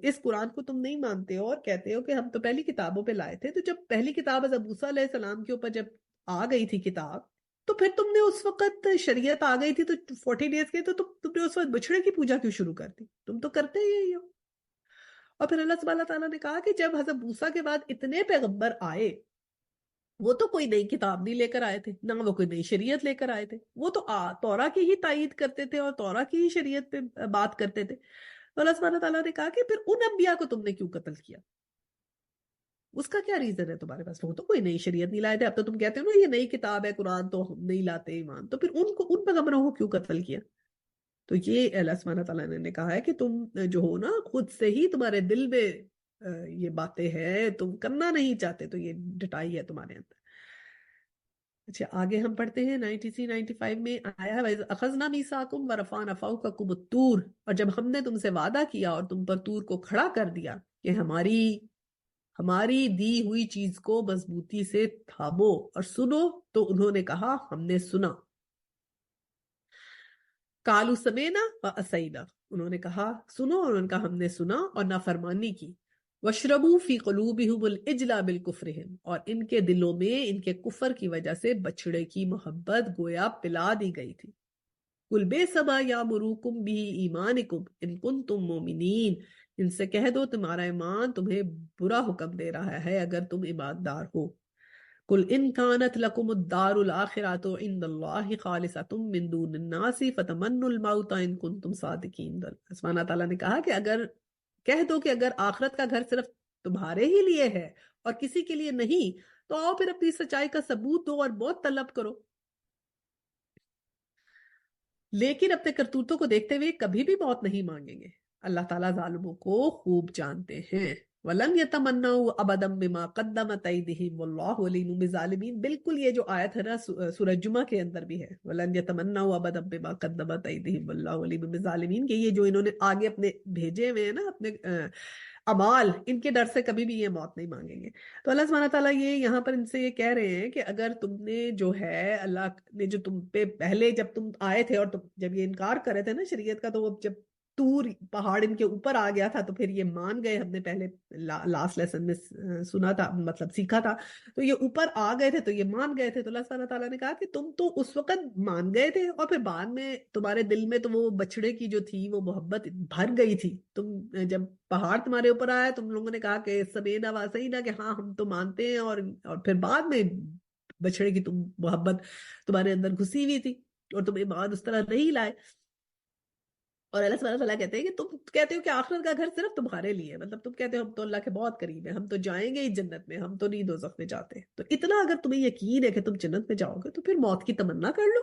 اس قرآن کو تم نہیں مانتے ہو اور کہتے ہو کہ ہم تو پہلی کتابوں پہ لائے تھے، تو جب پہلی کتاب حضرت موسیٰ علیہ السلام کے اوپر جب آ گئی تھی کتاب، تو پھر تم نے اس وقت شریعت آ گئی تھی تو 14 ڈیز کے، تو تم نے اس وقت بچڑے کی پوجا کیوں شروع کر دی؟ تم تو کرتے ہی یہی ہو. اور پھر اللہ سبحانہ تعالیٰ نے کہا کہ جب حضرت موسیٰ کے بعد اتنے پیغمبر آئے، وہ تو کوئی نئی کتاب نہیں لے کر آئے تھے، نہ وہ کوئی نئی شریعت لے کر آئے تھے، وہ تو توراہ کی ہی تائید کرتے تھے اور توراہ کی ہی شریعت پہ بات کرتے تھے. تو اللہ سبحانہ تعالیٰ نے کہا کہ پھر ان انبیاء کو تم نے کیوں قتل کیا؟ اس کا کیا ریزن ہے تمہارے پاس؟ وہ تو کوئی نئی شریعت نہیں لائے تھے. اب تو تم کہتے ہو نا یہ نئی کتاب ہے قرآن، تو ہم نہیں لاتے ایمان، تو پھر ان پیغمبروں کو کیوں قتل کیا؟ تو یہ اللہ سبحانہ تعالیٰ نے کہا ہے کہ تم جو ہو نا، خود سے ہی تمہارے دل میں یہ باتیں ہیں، تم کرنا نہیں چاہتے، تو یہ ڈٹائی ہے تمہارے اندر. اچھا آگے ہم پڑھتے ہیں 93 95 میں آیا ہے وَإِذْ أَخَذْنَا مِيثَاقَكُمْ وَرَفَعْنَا فَوْقَكُمُ الطُّورَ، اور جب ہم نے تم سے وعدہ کیا اور تم پر طور کو کھڑا کر دیا کہ ہماری دی ہوئی چیز کو مضبوطی سے تھامو اور سنو، تو انہوں نے کہا ہم نے سنا. قَالُوا سَمِعْنَا وَعَصَيْنَا، انہوں نے کہا سنو، اور انہوں نے کہا ہم نے سنا اور نافرمانی کی. وَاشْرَبُوا فِي قُلُوبِهِمُ الْإِجْلَ بِالْكُفْرِهِمْ، اور ان کے دلوں میں ان کے کفر کی وجہ سے بچڑے کی محبت گویا پلا دی گئی تھی. قُلْ بِئْسَ مَا يَأْمُرُكُمْ بِهِ إِيمَانُكُمْ إِن كُنتُم مُؤْمِنِينَ، ان سے کہہ دو تمہارا ایمان تمہیں برا حکم دے رہا ہے اگر تم ایماندار ہو. قُلْ إِن كَانَتْ لَكُمُ الدَّارُ الْآخِرَةُ عِندَ اللَّهِ خَالِصَةٌ مِّن دُونِ النَّاسِ فَتَمَنُّوا الْمَوْتَ إِن كُنتُم صَادِقِينَ. سبحانہ تعالیٰ نے کہا کہ اگر کہہ دو کہ اگر آخرت کا گھر صرف تمہارے ہی لیے ہے اور کسی کے لیے نہیں، تو آؤ پھر اپنی سچائی کا ثبوت دو اور موت طلب کرو. لیکن اپنے کرتوتوں کو دیکھتے ہوئے کبھی بھی موت نہیں مانگیں گے. اللہ تعالیٰ ظالموں کو خوب جانتے ہیں. وَلَنْ يَتَمَنَّوْا أَبَدًا بِمَا قَدَّمَتْ أَيْدِيهِمْ وَاللَّهُ عَلِيمٌ بِالظَّالِمِينَ. بالکل یہ جو آیت ہے نا سورہ جمعہ کے اندر بھی ہے، وَلَنْ يَتَمَنَّوْا أَبَدًا بِمَا قَدَّمَتْ أَيْدِيهِمْ وَاللَّهُ عَلِيمٌ بِالظَّالِمِينَ، کہ یہ جو انہوں نے آگے اپنے بھیجے ہوئے ہیں نا اپنے اعمال، ان کے ڈر سے کبھی بھی یہ موت نہیں مانگیں گے. تو اللہ سبحانہ تعالیٰ یہ یہاں پر ان سے یہ کہہ رہے ہیں کہ اگر تم نے جو ہے، اللہ نے جو تم پہ پہلے جب تم آئے تھے اور تم جب یہ انکار کر رہے تھے نا شریعت کا، تو وہ جب طور پہاڑ ان کے اوپر آ گیا تھا تو پھر یہ مان گئے. ہم نے پہلے لاسٹ لیسن میں سنا تھا، مطلب سیکھا تھا، تو یہ اوپر آ گئے تھے تو یہ مان گئے تھے. تو اللہ سبحانہ تعالیٰ نے کہا کہ تم تو اس وقت مان گئے تھے اور پھر بعد میں تمہارے دل میں تو وہ بچڑے کی جو تھی وہ محبت بھر گئی تھی. تم جب پہاڑ تمہارے اوپر آیا تم لوگوں نے کہا کہ سمینا واسینا، کہ ہاں ہم تو مانتے ہیں، اور پھر بعد میں بچڑے کی تم محبت تمہارے اندر گھسی ہوئی تھی اور تم ایمان اس طرح نہیں لائے. اور اللہ سبحانہ تعالیٰ کہتے ہیں کہ تم کہتے ہو کہ آخرت کا گھر صرف تمہارے لیے، مطلب تم کہتے ہو ہم تو اللہ کے بہت قریب ہیں، ہم تو جائیں گے ہی جنت میں، ہم تو نہیں دوزخ میں جاتے. تو اتنا اگر تمہیں یقین ہے کہ تم جنت میں جاؤ گے تو پھر موت کی تمنا کر لو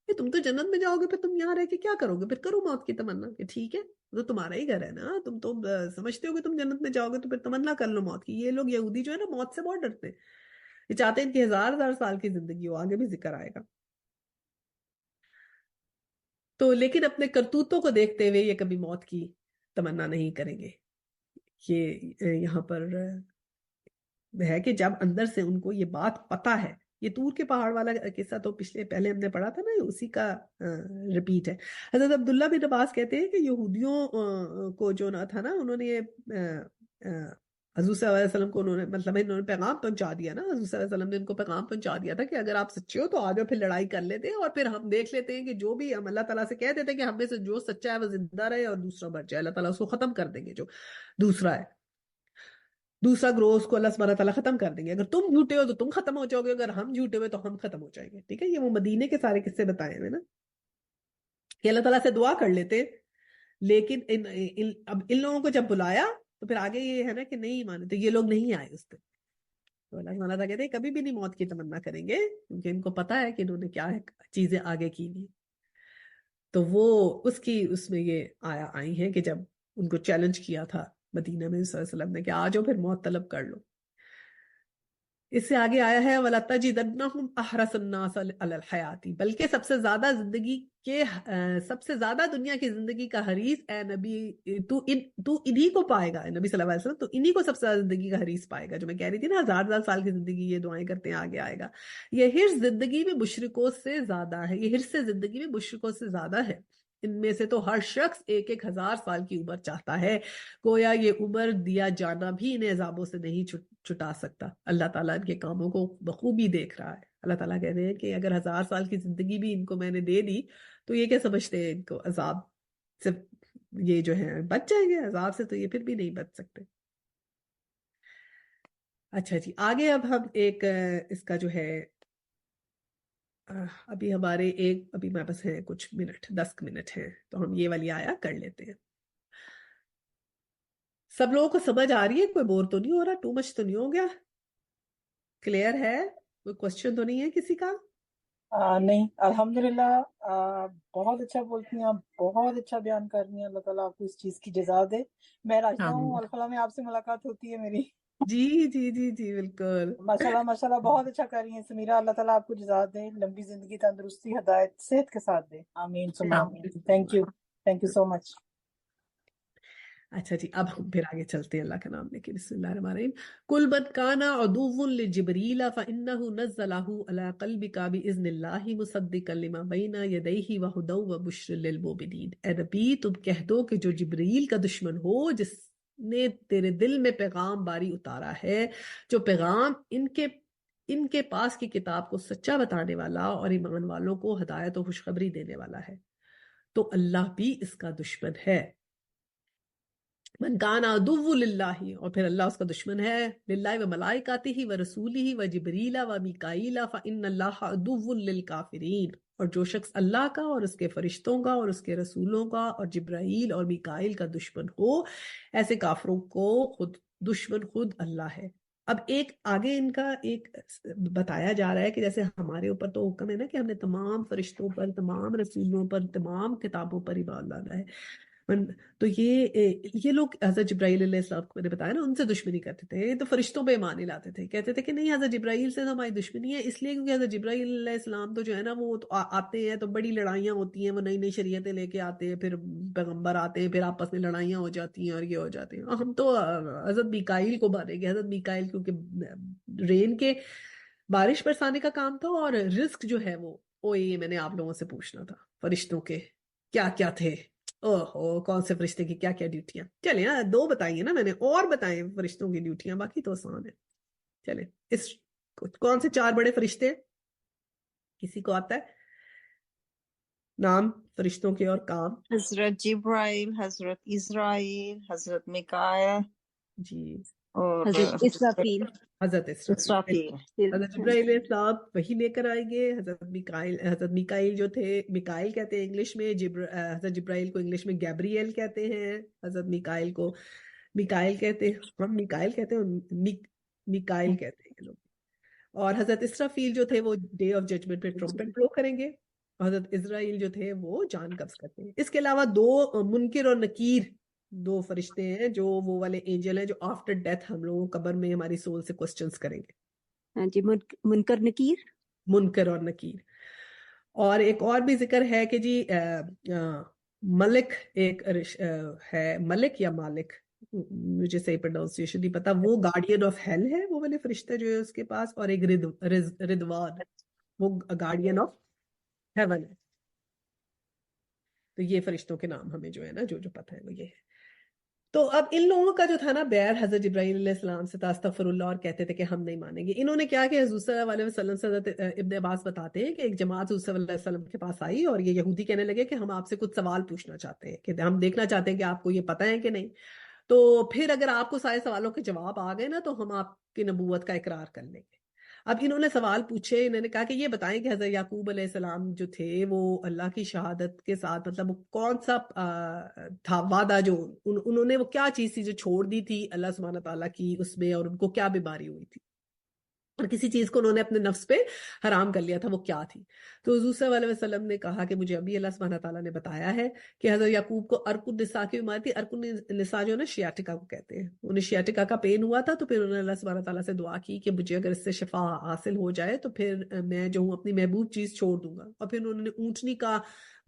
کہ تم تو جنت میں جاؤ گے، پھر تم یہاں رہ کے کیا کرو گے؟ پھر کرو موت کی تمنا کہ ٹھیک ہے وہ تو تمہارا ہی گھر ہے نا، تم تو سمجھتے ہو کہ تم جنت میں جاؤ گے تو پھر تمنا کر لو موت کی. یہ لوگ یہودی جو ہے نا موت سے بہت ڈرتے ہیں، یہ چاہتے ہیں کہ ہزار ہزار سال کی زندگی ہو. آگے بھی ذکر آئے گا. تو لیکن اپنے کرتوتوں کو دیکھتے ہوئے یہ کبھی موت کی تمنا نہیں کریں گے. یہ یہاں پر ہے کہ جب اندر سے ان کو یہ بات پتا ہے. یہ طور کے پہاڑ والا قصہ تو پہلے ہم نے پڑھا تھا نا، اسی کا ریپیٹ ہے. حضرت عبداللہ بن عباس کہتے ہیں کہ یہودیوں کو جو نہ تھا نا، انہوں نے حضور صلی اللہ علیہ وسلم کو انہوں نے پیغام پہنچا دیا نا، حضور صلی اللہ علیہ وسلم نے ان کو پیغام پہنچا دیا تھا کہ اگر آپ سچے ہو تو آ جاؤ، پھر لڑائی کر لیتے ہیں اور پھر ہم دیکھ لیتے ہیں کہ جو بھی ہم اللہ تعالیٰ سے کہہ دیتے ہیں کہ ہم میں سے جو سچا ہے وہ زندہ رہے اور دوسرا مر جائے، اللہ تعالیٰ اس کو ختم کر دیں گے. جو دوسرا ہے، دوسرا گروہ، اس کو اللہ سبحانہ تعالیٰ ختم کر دیں گے. اگر تم جھوٹے ہو تو تم ختم ہو جاؤ گے، اگر ہم جھوٹے ہوئے تو ہم ختم ہو جائیں گے. ٹھیک ہے، یہ وہ مدینے کے سارے قصے بتائے ہوئے نا کہ اللہ تعالیٰ سے دعا کر لیتے. لیکن اب ان لوگوں کو جب بلایا تو پھر آگے یہ ہے نا کہ نہیں مانے، تو یہ لوگ نہیں آئے اس پہ. تو اللہ سبحانہ تعالیٰ کہتے ہیں کبھی بھی نہیں موت کی تمنا کریں گے، کیونکہ ان کو پتا ہے کہ انہوں نے کیا چیزیں آگے کی ہوئی. تو وہ اس میں یہ آئی ہیں کہ جب ان کو چیلنج کیا تھا مدینہ میں صلی اللہ علیہ وسلم نے کہ آ جاؤ پھر موت طلب کر لو. اس سے آگے آیا ہے وَلَتَجِدَنَّهُمْ أَحْرَصَ النَّاسِ عَلَى الْحَيَاةِ، بلکہ سب سے زیادہ زندگی کے سب سے زیادہ دنیا کی زندگی کا حریص اے نبی تو انہی کو پائے گا، اے نبی صلی اللہ علیہ وسلم تو انہی کو سب سے زیادہ زندگی کا حریص پائے گا، جو میں کہہ رہی تھی نا 1000 سال کی زندگی، یہ دعائیں کرتے ہیں آگے آئے گا۔ یہ حرص زندگی میں مشرکوں سے زیادہ ہے، یہ حرص زندگی میں مشرکوں سے زیادہ ہے۔ ان میں سے تو ہر شخص 1000 سال کی عمر چاہتا ہے، گویا یہ عمر دیا جانا بھی انہیں عذابوں سے نہیں چھٹا سکتا۔ اللہ تعالیٰ ان کے کاموں کو بخوبی دیکھ رہا ہے۔ اللہ تعالیٰ کہتے ہیں کہ اگر 1000 سال کی زندگی بھی ان کو میں نے دے دی تو یہ کیا سمجھتے ہیں ان کو عذاب سے یہ جو ہے بچ جائیں گے؟ عذاب سے تو یہ پھر بھی نہیں بچ سکتے۔ اچھا جی، آگے اب ہم ایک اس کا جو ہے ابھی ہمارے پاس ہے کچھ منٹ، 10 منٹ ہیں، تو ہم یہ والی آیا کر لیتے ہیں۔ سب لوگوں کو سمجھ آ رہی ہے؟ کوئی بور تو نہیں ہو رہا؟ ٹو مچ تو نہیں ہو گیا؟ کلیئر ہے؟ کوئی کوشچن تو نہیں ہے کسی کا؟ نہیں، الحمدللہ بہت اچھا بولتی ہیں آپ، بہت اچھا بیان کر رہی ہیں، اللہ تعالیٰ آپ کو اس چیز کی جزا دے۔ میں راجدہ ہوں، آمین۔ الخلا میں آپ سے ملاقات ہوتی ہے میری۔ جی جی جی جی بالکل۔ ماشاءاللہ ماشاءاللہ بہت اچھا کر رہی ہیں سمیرہ، اللہ تعالیٰ آپ کو جزا دے، لمبی زندگی، تندرستی، ہدایت، صحت کے ساتھ دے، آمین ثم آمین۔ تھینک یو سو مچ۔ اچھا جی، اب ہم پھر آگے چلتے ہیں، اللہ کا نام لے کے، بسم اللہ الرحمن الرحیم۔ قُلْ مَنْ كَانَ عَدُوًّا لِجِبْرِيلَ فَإِنَّهُ نَزَّلَهُ عَلَىٰ قَلْبِكَ بِإِذْنِ اللَّهِ مُصَدِّقًا لِمَا بَيْنَ يَدَيْهِ وَهُدًى وَبُشْرًا لِلْمُؤْمِنِينَ۔ اے نبی تم کہہ دو کہ جو جبریل کا دشمن ہو، جس نے تیرے دل میں پیغام باری اتارا ہے، جو پیغام ان کے پاس کی کتاب کو سچا بتانے والا اور ایمان والوں کو ہدایت و خوشخبری دینے والا ہے، تو اللہ بھی اس کا دشمن ہے۔ من کان عدو للہ، اور پھر اللہ اس کا دشمن ہے، للہ و ملائکاتہ و رسولہ و جبریل و میکائیل فإن اللہ عدو للکافرین، اور جو شخص اللہ کا اور اس کے فرشتوں کا اور اس کے رسولوں کا اور جبرائیل اور میکائیل کا دشمن ہو، ایسے کافروں کو دشمن خود اللہ ہے۔ اب ایک آگے ان کا ایک بتایا جا رہا ہے کہ جیسے ہمارے اوپر تو حکم ہے نا کہ ہم نے تمام فرشتوں پر، تمام رسولوں پر، تمام کتابوں پر ایمان لانا ہے، تو یہ لوگ حضرت جبرائیل علیہ السلام کو میں نے بتایا نا، ان سے دشمنی کرتے تھے، یہ تو فرشتوں پہ ایمان نہیں لاتے تھے، کہتے تھے کہ نہیں حضرت جبرائیل سے تو ہماری دشمنی ہے، اس لیے کیونکہ حضرت جبرائیل علیہ السلام تو جو ہے نا وہ تو آتے ہیں تو بڑی لڑائیاں ہوتی ہیں، وہ نئی نئی شریعتیں لے کے آتے ہیں، پھر پیغمبر آتے ہیں، پھر آپس میں لڑائیاں ہو جاتی ہیں اور یہ ہو جاتے ہیں، ہم تو حضرت میکائیل کو مانیں گے۔ حضرت میکائیل کیونکہ رین کے بارش برسانے کا کام تھا، اور رزق جو ہے وہ یہ میں نے آپ لوگوں سے پوچھنا تھا فرشتوں کے کیا کیا تھے، کون سے فرشتے کی کیا کیا ڈیوٹیاں، چلیں نا 2 بتائیے نا میں نے، اور بتائیں فرشتوں کی ڈیوٹیاں، باقی تو آسان ہے۔ چلیں اس کون سے 4 بڑے فرشتے، کسی کو آتا ہے نام فرشتوں کے اور کام؟ حضرت جبرائیل، حضرت اسرائیل، حضرت میکائیل جی، اور حضرت اسرافیل۔ حضرت اسرافیل۔ اسرافیل۔ حضرت جبرائیل علیہ السلام وہی لے کر آئیں گے، حضرت میکائیل جو تھے، میکائیل کہتے ہیں انگلش میں، حضرت جبرائیل کو انگلش میں گیبریل کہتے ہیں، حضرت میکائیل کو میکائیل کہتے ہیں، ہم میکائیل کہتے ہیں، میکائیل کہتے ہیں یہ لوگ۔ اور حضرت اسرافیل جو تھے وہ ڈے آف ججمنٹ پہ ٹرمپٹ بلو کریں گے، اور حضرت اسرائیل جو تھے وہ جان قبض کرتے ہیں۔ اس کے علاوہ 2 منکر اور نکیر 2 فرشتے ہیں، جو وہ والے اینجل ہیں جو آفٹر ڈیتھ ہم لوگوں قبر میں ہماری سول سے کوسچنز کریں گے، ہاں جی، منکر نکیر۔ منکر اور نکیر۔ اور ایک اور بھی ذکر ہے کہ جی ملک ایک ہے، ملک یا مالک، مجھے صحیح پروننسیشن نہیں پتا، وہ گارڈین آف ہیل ہے، وہ والے فرشتے جو ہے اس کے پاس، اور ایک ردوان، وہ گارڈین آف ہیون ہے۔ تو یہ فرشتوں کے نام ہمیں جو ہے نا جو پتہ ہے وہ یہ ہے۔ تو اب ان لوگوں کا جو تھا نا بیر حضرت جبرائیل علیہ السلام سے تھا، استغفر اللہ، اور کہتے تھے کہ ہم نہیں مانیں گے۔ انہوں نے کیا کہ حضور صلی اللہ علیہ وسلم سے، حضرت ابن عباس بتاتے ہیں کہ ایک جماعت حضور صلی اللہ علیہ وسلم کے پاس آئی، اور یہ یہودی کہنے لگے کہ ہم آپ سے کچھ سوال پوچھنا چاہتے ہیں، کہ ہم دیکھنا چاہتے ہیں کہ آپ کو یہ پتہ ہے کہ نہیں، تو پھر اگر آپ کو سارے سوالوں کے جواب آ گئے نا تو ہم آپ کی نبوت کا اقرار کر لیں گے۔ اب انہوں نے سوال پوچھے، انہوں نے کہا کہ یہ بتائیں کہ حضرت یعقوب علیہ السلام جو تھے وہ اللہ کی شہادت کے ساتھ، مطلب کون سا تھا وعدہ، جو انہوں نے وہ کیا چیز تھی جو چھوڑ دی تھی اللہ سبحانہ تعالیٰ کی اس میں، اور ان کو کیا بیماری ہوئی تھی؟ اور کسی چیز کو انہوں نے اپنے نفس پہ حرام کر لیا تھا، وہ کیا تھی؟ تو حضور صلی اللہ علیہ وسلم نے کہا کہ مجھے ابھی اللہ سبحانہ تعالیٰ نے بتایا ہے کہ حضرت یعقوب کو ارک النساء کی بیماری تھی. ارک النساء جو ہے نا شیاٹکا کو کہتے ہیں. انہیں شیاٹکا کا پین ہوا تھا، تو پھر انہوں نے اللہ سبحانہ تعالیٰ سے دعا کی کہ مجھے اگر اس سے شفا حاصل ہو جائے تو پھر میں جو ہوں اپنی محبوب چیز چھوڑ دوں گا. اور پھر انہوں نے اونٹنی کا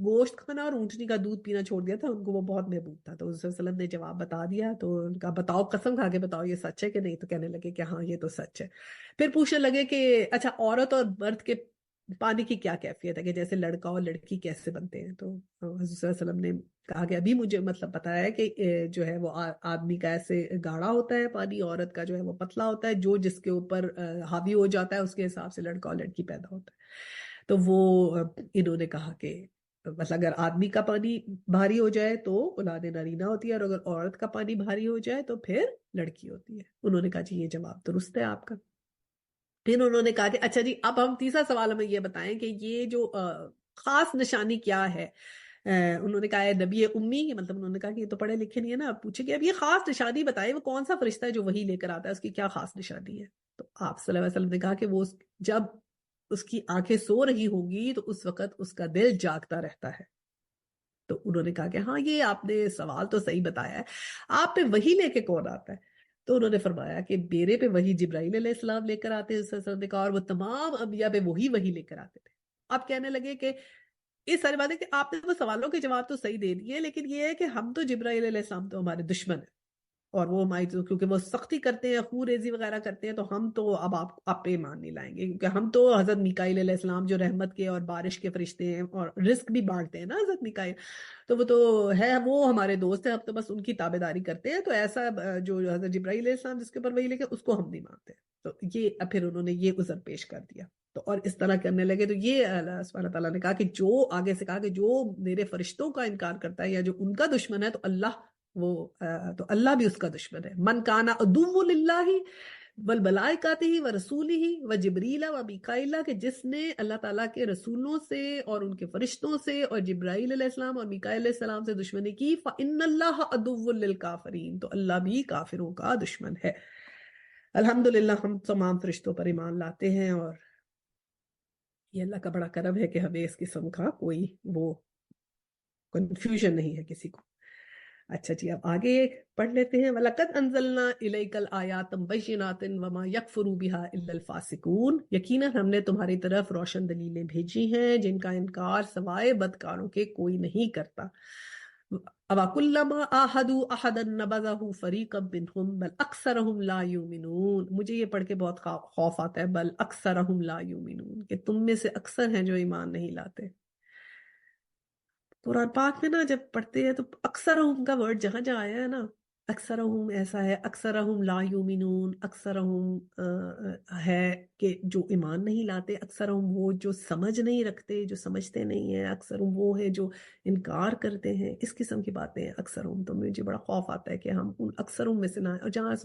گوشت کھانا اور اونٹنی کا دودھ پینا چھوڑ دیا تھا، ان کو وہ بہت محبوب تھا. تو حضور صلی اللہ علیہ وسلم نے جواب بتا دیا. تو ان کا بتاؤ، قسم کھا کے بتاؤ یہ سچ ہے کہ نہیں؟ تو کہنے لگے کہ ہاں یہ تو سچ ہے. پھر پوچھنے لگے کہ اچھا عورت اور مرد کے پانی کی کیا کیفیت ہے، کہ جیسے لڑکا اور لڑکی کیسے بنتے ہیں؟ تو حضور صلی اللہ علیہ وسلم نے کہا کہ ابھی مجھے مطلب پتا ہے کہ جو ہے وہ آدمی کا ایسے گاڑھا ہوتا ہے پانی، عورت کا جو ہے وہ پتلا ہوتا ہے، جو جس کے اوپر حاوی ہو جاتا ہے اس کے حساب سے لڑکا اور لڑکی پیدا ہوتا ہے. تو وہ انہوں نے کہا کہ مطلب اگر آدمی کا پانی بھاری ہو جائے تو اولاد نارینہ ہوتی ہے، اور اگر عورت کا پانی بھاری ہو جائے تو پھر لڑکی ہوتی ہے. انہوں نے کہا جی یہ جواب درست ہے آپ کا. پھر انہوں نے کہا کہ اچھا جی اب ہم تیسرا سوال ہمیں یہ بتائیں کہ یہ جو خاص نشانی کیا ہے. انہوں نے کہا ہے نبی امی، مطلب انہوں نے کہا کہ یہ تو پڑھے لکھے نہیں ہے نا. اب پوچھے کہ اب یہ خاص نشانی بتائے، وہ کون سا فرشتہ ہے جو وہی لے کر آتا ہے، اس کی کیا خاص نشانی ہے؟ تو آپ صلی اللہ علیہ وسلم نے کہا کہ وہ جب اس کی آنکھیں سو رہی ہوں گی تو اس وقت اس کا دل جاگتا رہتا ہے. تو انہوں نے کہا کہ ہاں یہ آپ نے سوال تو صحیح بتایا ہے، آپ پہ وہی لے کے کون آتا ہے؟ تو انہوں نے فرمایا کہ میرے پہ وہی جبرائیل علیہ السلام لے کر آتے ہیں، اور وہ تمام انبیاء پہ وہی لے کر آتے تھے. آپ کہنے لگے کہ اس ساری بات ہے کہ آپ نے وہ سوالوں کے جواب تو صحیح دے دیے، لیکن یہ ہے کہ ہم تو جبرائیل علیہ السلام تو ہمارے دشمن ہیں، اور وہ ہماری کیونکہ وہ سختی کرتے ہیں، خون ریزی وغیرہ کرتے ہیں، تو ہم تو اب آپ پہ ایمان نہیں لائیں گے، کیونکہ ہم تو حضرت میکائیل علیہ السلام جو رحمت کے اور بارش کے فرشتے ہیں اور رزق بھی بانٹتے ہیں نا حضرت میکائیل، تو وہ تو ہے، وہ ہمارے دوست ہیں، ہم تو بس ان کی تابع داری کرتے ہیں. تو ایسا جو حضرت جبرائیل علیہ السلام جس کے اوپر وہی لے کے اس کو ہم نہیں مانتے. تو یہ پھر انہوں نے یہ عذر پیش کر دیا. تو اور اس طرح کرنے لگے. تو یہ اللہ سبحانہ تعالیٰ نے کہا کہ جو آگے سے کہا کہ جو میرے فرشتوں کا انکار کرتا ہے یا جو ان کا دشمن ہے، تو اللہ تو اللہ بھی اس کا دشمن ہے. من کان عدو للہ والملائکۃ ورسولہ وجبریل ومیکائیل، کہ جس نے اللہ تعالیٰ کے رسولوں سے اور ان کے فرشتوں سے اور جبرائیل علیہ السلام اور میکائیل علیہ السلام سے دشمنی کی، فإن اللہ عدو للکافرین، تو اللہ بھی کافروں کا دشمن ہے. الحمدللہ ہم تمام فرشتوں پر ایمان لاتے ہیں، اور یہ اللہ کا بڑا کرم ہے کہ ہمیں اس قسم کا کوئی وہ کنفیوژن نہیں ہے کسی کو. اچھا جی اب آگے پڑھ لیتے ہیں. وَلَقَدْ أَنزَلْنَا إِلَيْكَ الْآيَاتِ بَيِّنَاتٍ وَمَا يَكْفُرُ بِهَا إِلَّا الْفَاسِقُونَ، یقیناً ہم نے تمہاری طرف روشن دلیلیں بھیجی ہیں جن کا انکار سوائے بدکاروں کے کوئی نہیں کرتا. أَوَكُلَّمَا عَاهَدُوا أَحَدًا نَبَذَهُ فَرِيقٌ مِّنْهُمْ بَلْ أَكْثَرُهُمْ لَا يُؤْمِنُونَ. مجھے یہ پڑھ کے بہت خوف آتا ہے، بل أَكْثَرُهُمْ لَا يُؤْمِنُونَ، کہ تم میں سے اکثر ہیں جو ایمان نہیں لاتے. قرآن پاک میں نا جب پڑھتے ہیں تو اکثرہم کا ورڈ جہاں جہاں آیا ہے نا، اکثرہم ایسا ہے، اکثرہم لا یومنون، اکثرہم ہے کہ جو ایمان نہیں لاتے، اکثرہم وہ جو سمجھ نہیں رکھتے، جو سمجھتے نہیں ہیں، اکثرہم وہ ہے جو انکار کرتے ہیں. اس قسم کی باتیں ہیں اکثرہم. تو مجھے بڑا خوف آتا ہے کہ ہم ان اکثرہم میں سے نہ. اور جہاں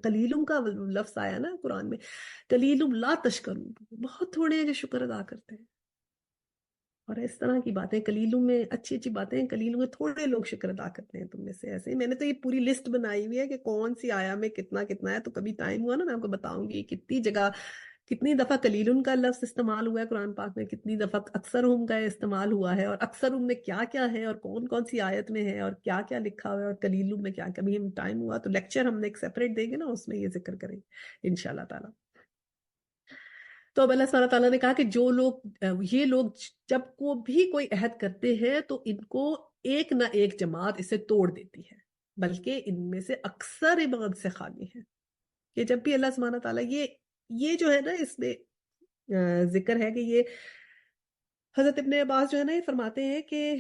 قلیلم کا لفظ آیا نا قرآن میں، قلیلم لا تشکرون، بہت تھوڑے ہیں جو شکر ادا کرتے ہیں. اور اس طرح کی باتیں قلیلوں میں اچھی اچھی باتیں ہیں، قلیلوں میں تھوڑے لوگ شکر ادا کرتے ہیں. تم میں سے ایسے ہی میں نے تو یہ پوری لسٹ بنائی ہوئی ہے کہ کون سی آیا میں کتنا کتنا ہے. تو کبھی ٹائم ہوا نا میں آپ کو بتاؤں گی کتنی جگہ کتنی دفعہ قلیلن کا لفظ استعمال ہوا ہے قرآن پاک میں، کتنی دفعہ اکثرہم کا استعمال ہوا ہے، اور اکثرہم میں کیا کیا ہے اور کون کون سی آیت میں ہے اور کیا کیا لکھا ہوا ہے، اور قلیلن میں کیا. کبھی ہم ٹائم ہوا تو لیکچر ہم نے ایک سیپریٹ دیں گے نا، اس میں یہ ذکر کریں گے انشاءاللہ تعالی. تو اب اللہ سبحانہ تعالیٰ نے کہا کہ جو لوگ یہ لوگ جب کو بھی کوئی عہد کرتے ہیں تو ان کو ایک نہ ایک جماعت اسے توڑ دیتی ہے، بلکہ ان میں سے اکثر ایمان سے خالی ہیں. کہ جب بھی اللہ سبحانہ تعالیٰ یہ جو ہے نا اس میں ذکر ہے کہ یہ حضرت ابن عباس جو ہے نا یہ فرماتے ہیں کہ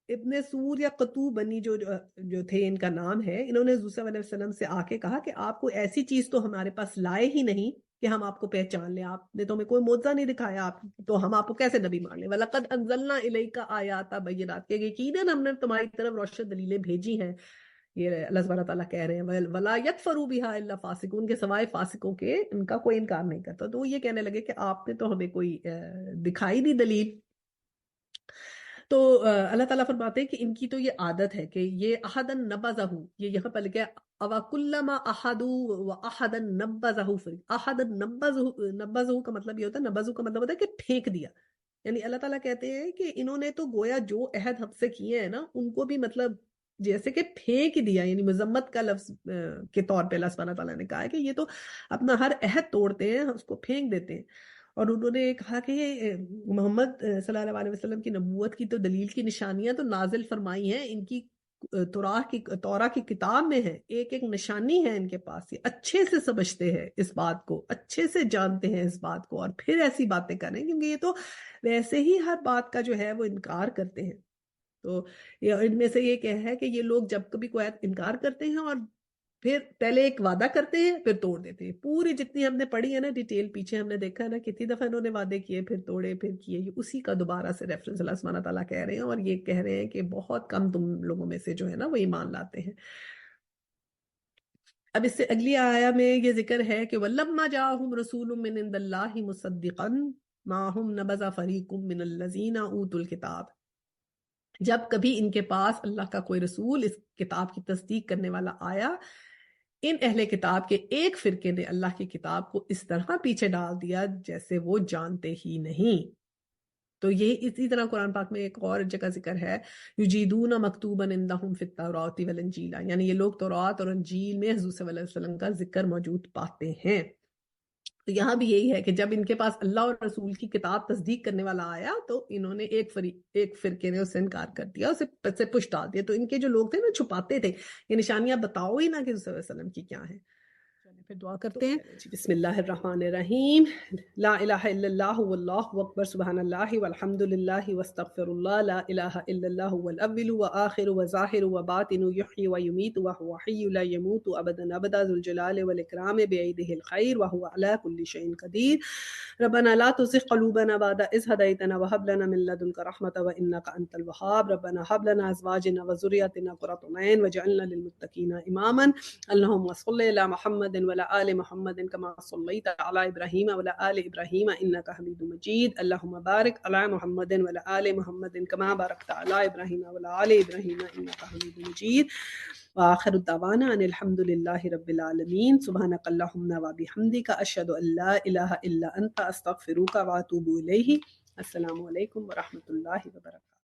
ابن سور یا قطو بنی جو تھے، ان کا نام ہے، انہوں نے حضور صلی اللہ علیہ وسلم سے آ کے کہا کہ آپ کو ایسی چیز تو ہمارے پاس لائے ہی نہیں کہ ہم آپ کو پہچان لیں، آپ نے تو ہمیں کوئی معجزہ نہیں دکھایا، آپ تو ہم آپ کو کیسے نبی مان لیں. وَلَقَدْ أَنزَلْنَا إِلَيْكَ آيَاتٍ بَيِّنَاتٍ، کہ یقیناً ہم نے تمہاری طرف روشن دلیلیں بھیجی ہیں. یہ اللہ سبحانہ تعالیٰ کہہ رہے ہیں وَلَا يَكْفُرُ بِهَا إِلَّا فَاسِقُونَ، کے سوائے فاسقوں کے ان کا کوئی انکار نہیں کرتا. تو یہ کہنے لگے کہ آپ نے تو ہمیں کوئی دکھائی نہیں دلیل. تو اللہ تعالیٰ فرماتے ہیں کہ ان کی تو یہ عادت ہے کہ یہ احدن نبذہ، یہ یہاں پر لکھا ہے وَكُلَّمَا أَحَدُوا وَأَحَدًا نَبَّذَهُ فِرِقٌ، احدن نبذہ کا مطلب یہ ہوتا ہے، نبذہ کا مطلب ہوتا ہے کہ پھینک دیا. یعنی اللہ تعالیٰ کہتے ہیں کہ انہوں نے تو گویا جو عہد ہم سے کیے ہیں نا ان کو بھی مطلب جیسے کہ پھینک دیا. یعنی مذمت کا لفظ کے طور پہ اللہ سبحانہ تعالیٰ نے کہا ہے کہ یہ تو اپنا ہر عہد توڑتے ہیں، اس کو پھینک دیتے ہیں. اور انہوں نے کہا کہ یہ محمد صلی اللہ علیہ وسلم کی نبوت کی تو دلیل کی نشانیاں تو نازل فرمائی ہیں، ان کی تورا کی کتاب میں ہے، ایک ایک نشانی ہے ان کے پاس، یہ اچھے سے سمجھتے ہیں اس بات کو، اچھے سے جانتے ہیں اس بات کو، اور پھر ایسی باتیں کریں کیونکہ یہ تو ویسے ہی ہر بات کا جو ہے وہ انکار کرتے ہیں. تو ان میں سے یہ کہ ہے کہ یہ لوگ جب کبھی کوئی انکار کرتے ہیں اور پھر پہلے ایک وعدہ کرتے ہیں پھر توڑ دیتے ہیں. پوری جتنی ہم نے پڑھی ہے نا ڈیٹیل پیچھے ہم نے دیکھا ہے نا کتنی دفعہ انہوں نے وعدے کیے پھر توڑے پھر کیے، یہ اسی کا دوبارہ سے ریفرنس اللہ سبحانہ تعالیٰ کہہ رہے ہیں، اور یہ کہہ رہے ہیں کہ بہت کم تم لوگوں میں سے جو ہے نا وہ ایمان لاتے ہیں. اب اس سے اگلی آیا میں یہ ذکر ہے کہ وَلَمَّا جَاءَهُمْ رَسُولٌ مِّنْ عِندِ اللَّهِ مُصَدِّقًا مَّعَهُمْ نَبَذَ فَرِيقٌ مِّنَ الَّذِينَ أُوتُوا الْكِتَابَ، جب کبھی ان کے پاس اللہ کا کوئی رسول اس کتاب کی تصدیق کرنے والا آیا، ان اہل کتاب کے ایک فرقے نے اللہ کی کتاب کو اس طرح پیچھے ڈال دیا جیسے وہ جانتے ہی نہیں. تو یہ اسی طرح قرآن پاک میں ایک اور جگہ ذکر ہے یجیدون مکتوبا عندهم فی التوراۃ والانجیل، یعنی یہ لوگ تورات اور انجیل میں حضور صلی اللہ علیہ وسلم کا ذکر موجود پاتے ہیں. تو یہاں بھی یہی ہے کہ جب ان کے پاس اللہ اور رسول کی کتاب تصدیق کرنے والا آیا تو انہوں نے ایک فرقے نے اس سے انکار کر دیا، اسے پش ڈال دیا. تو ان کے جو لوگ تھے نا چھپاتے تھے یہ نشانیاں، بتاؤ ہی نہ کہ صلی اللہ علیہ وسلم کی کیا ہیں. پھر دعا کرتے ہیں. بسم اللہ الرحمن الرحیم. لا الہ الا اللہ واللہ اکبر سبحان اللہ والحمد للہ واستغفر اللہ. لا الہ الا اللہ والاول وآخر وظاہر وباطن یحیی ویمیت وهو حی لا يموت ابدا ابدا ذو الجلال والاکرام بیدہ الخیر وهو علی کل شیء قدیر. ربنا لا تزغ قلوبنا بعد إذ هديتنا وهب لنا من لدنك رحمة وإنك أنت الوهاب. ربنا هب لنا أزواجنا وذرياتنا قرة أعين واجعلنا للمتقين إماما. اللهم صل على محمد وعلى آل محمد كما صليت على إبراهيم وعلى آل إبراهيم إنك حميد مجيد. اللهم بارك على محمد وعلى آل محمد كما باركت على إبراهيم وعلى آل إبراهيم إنك حميد مجيد. وآخر الدعوانا أن الحمد لله رب العالمين. سبحانك اللهم وبحمدك أشهد أن لا إله إلا أنت أستغفرك وأتوب إليه. السلام عليكم ورحمة الله وبركاته.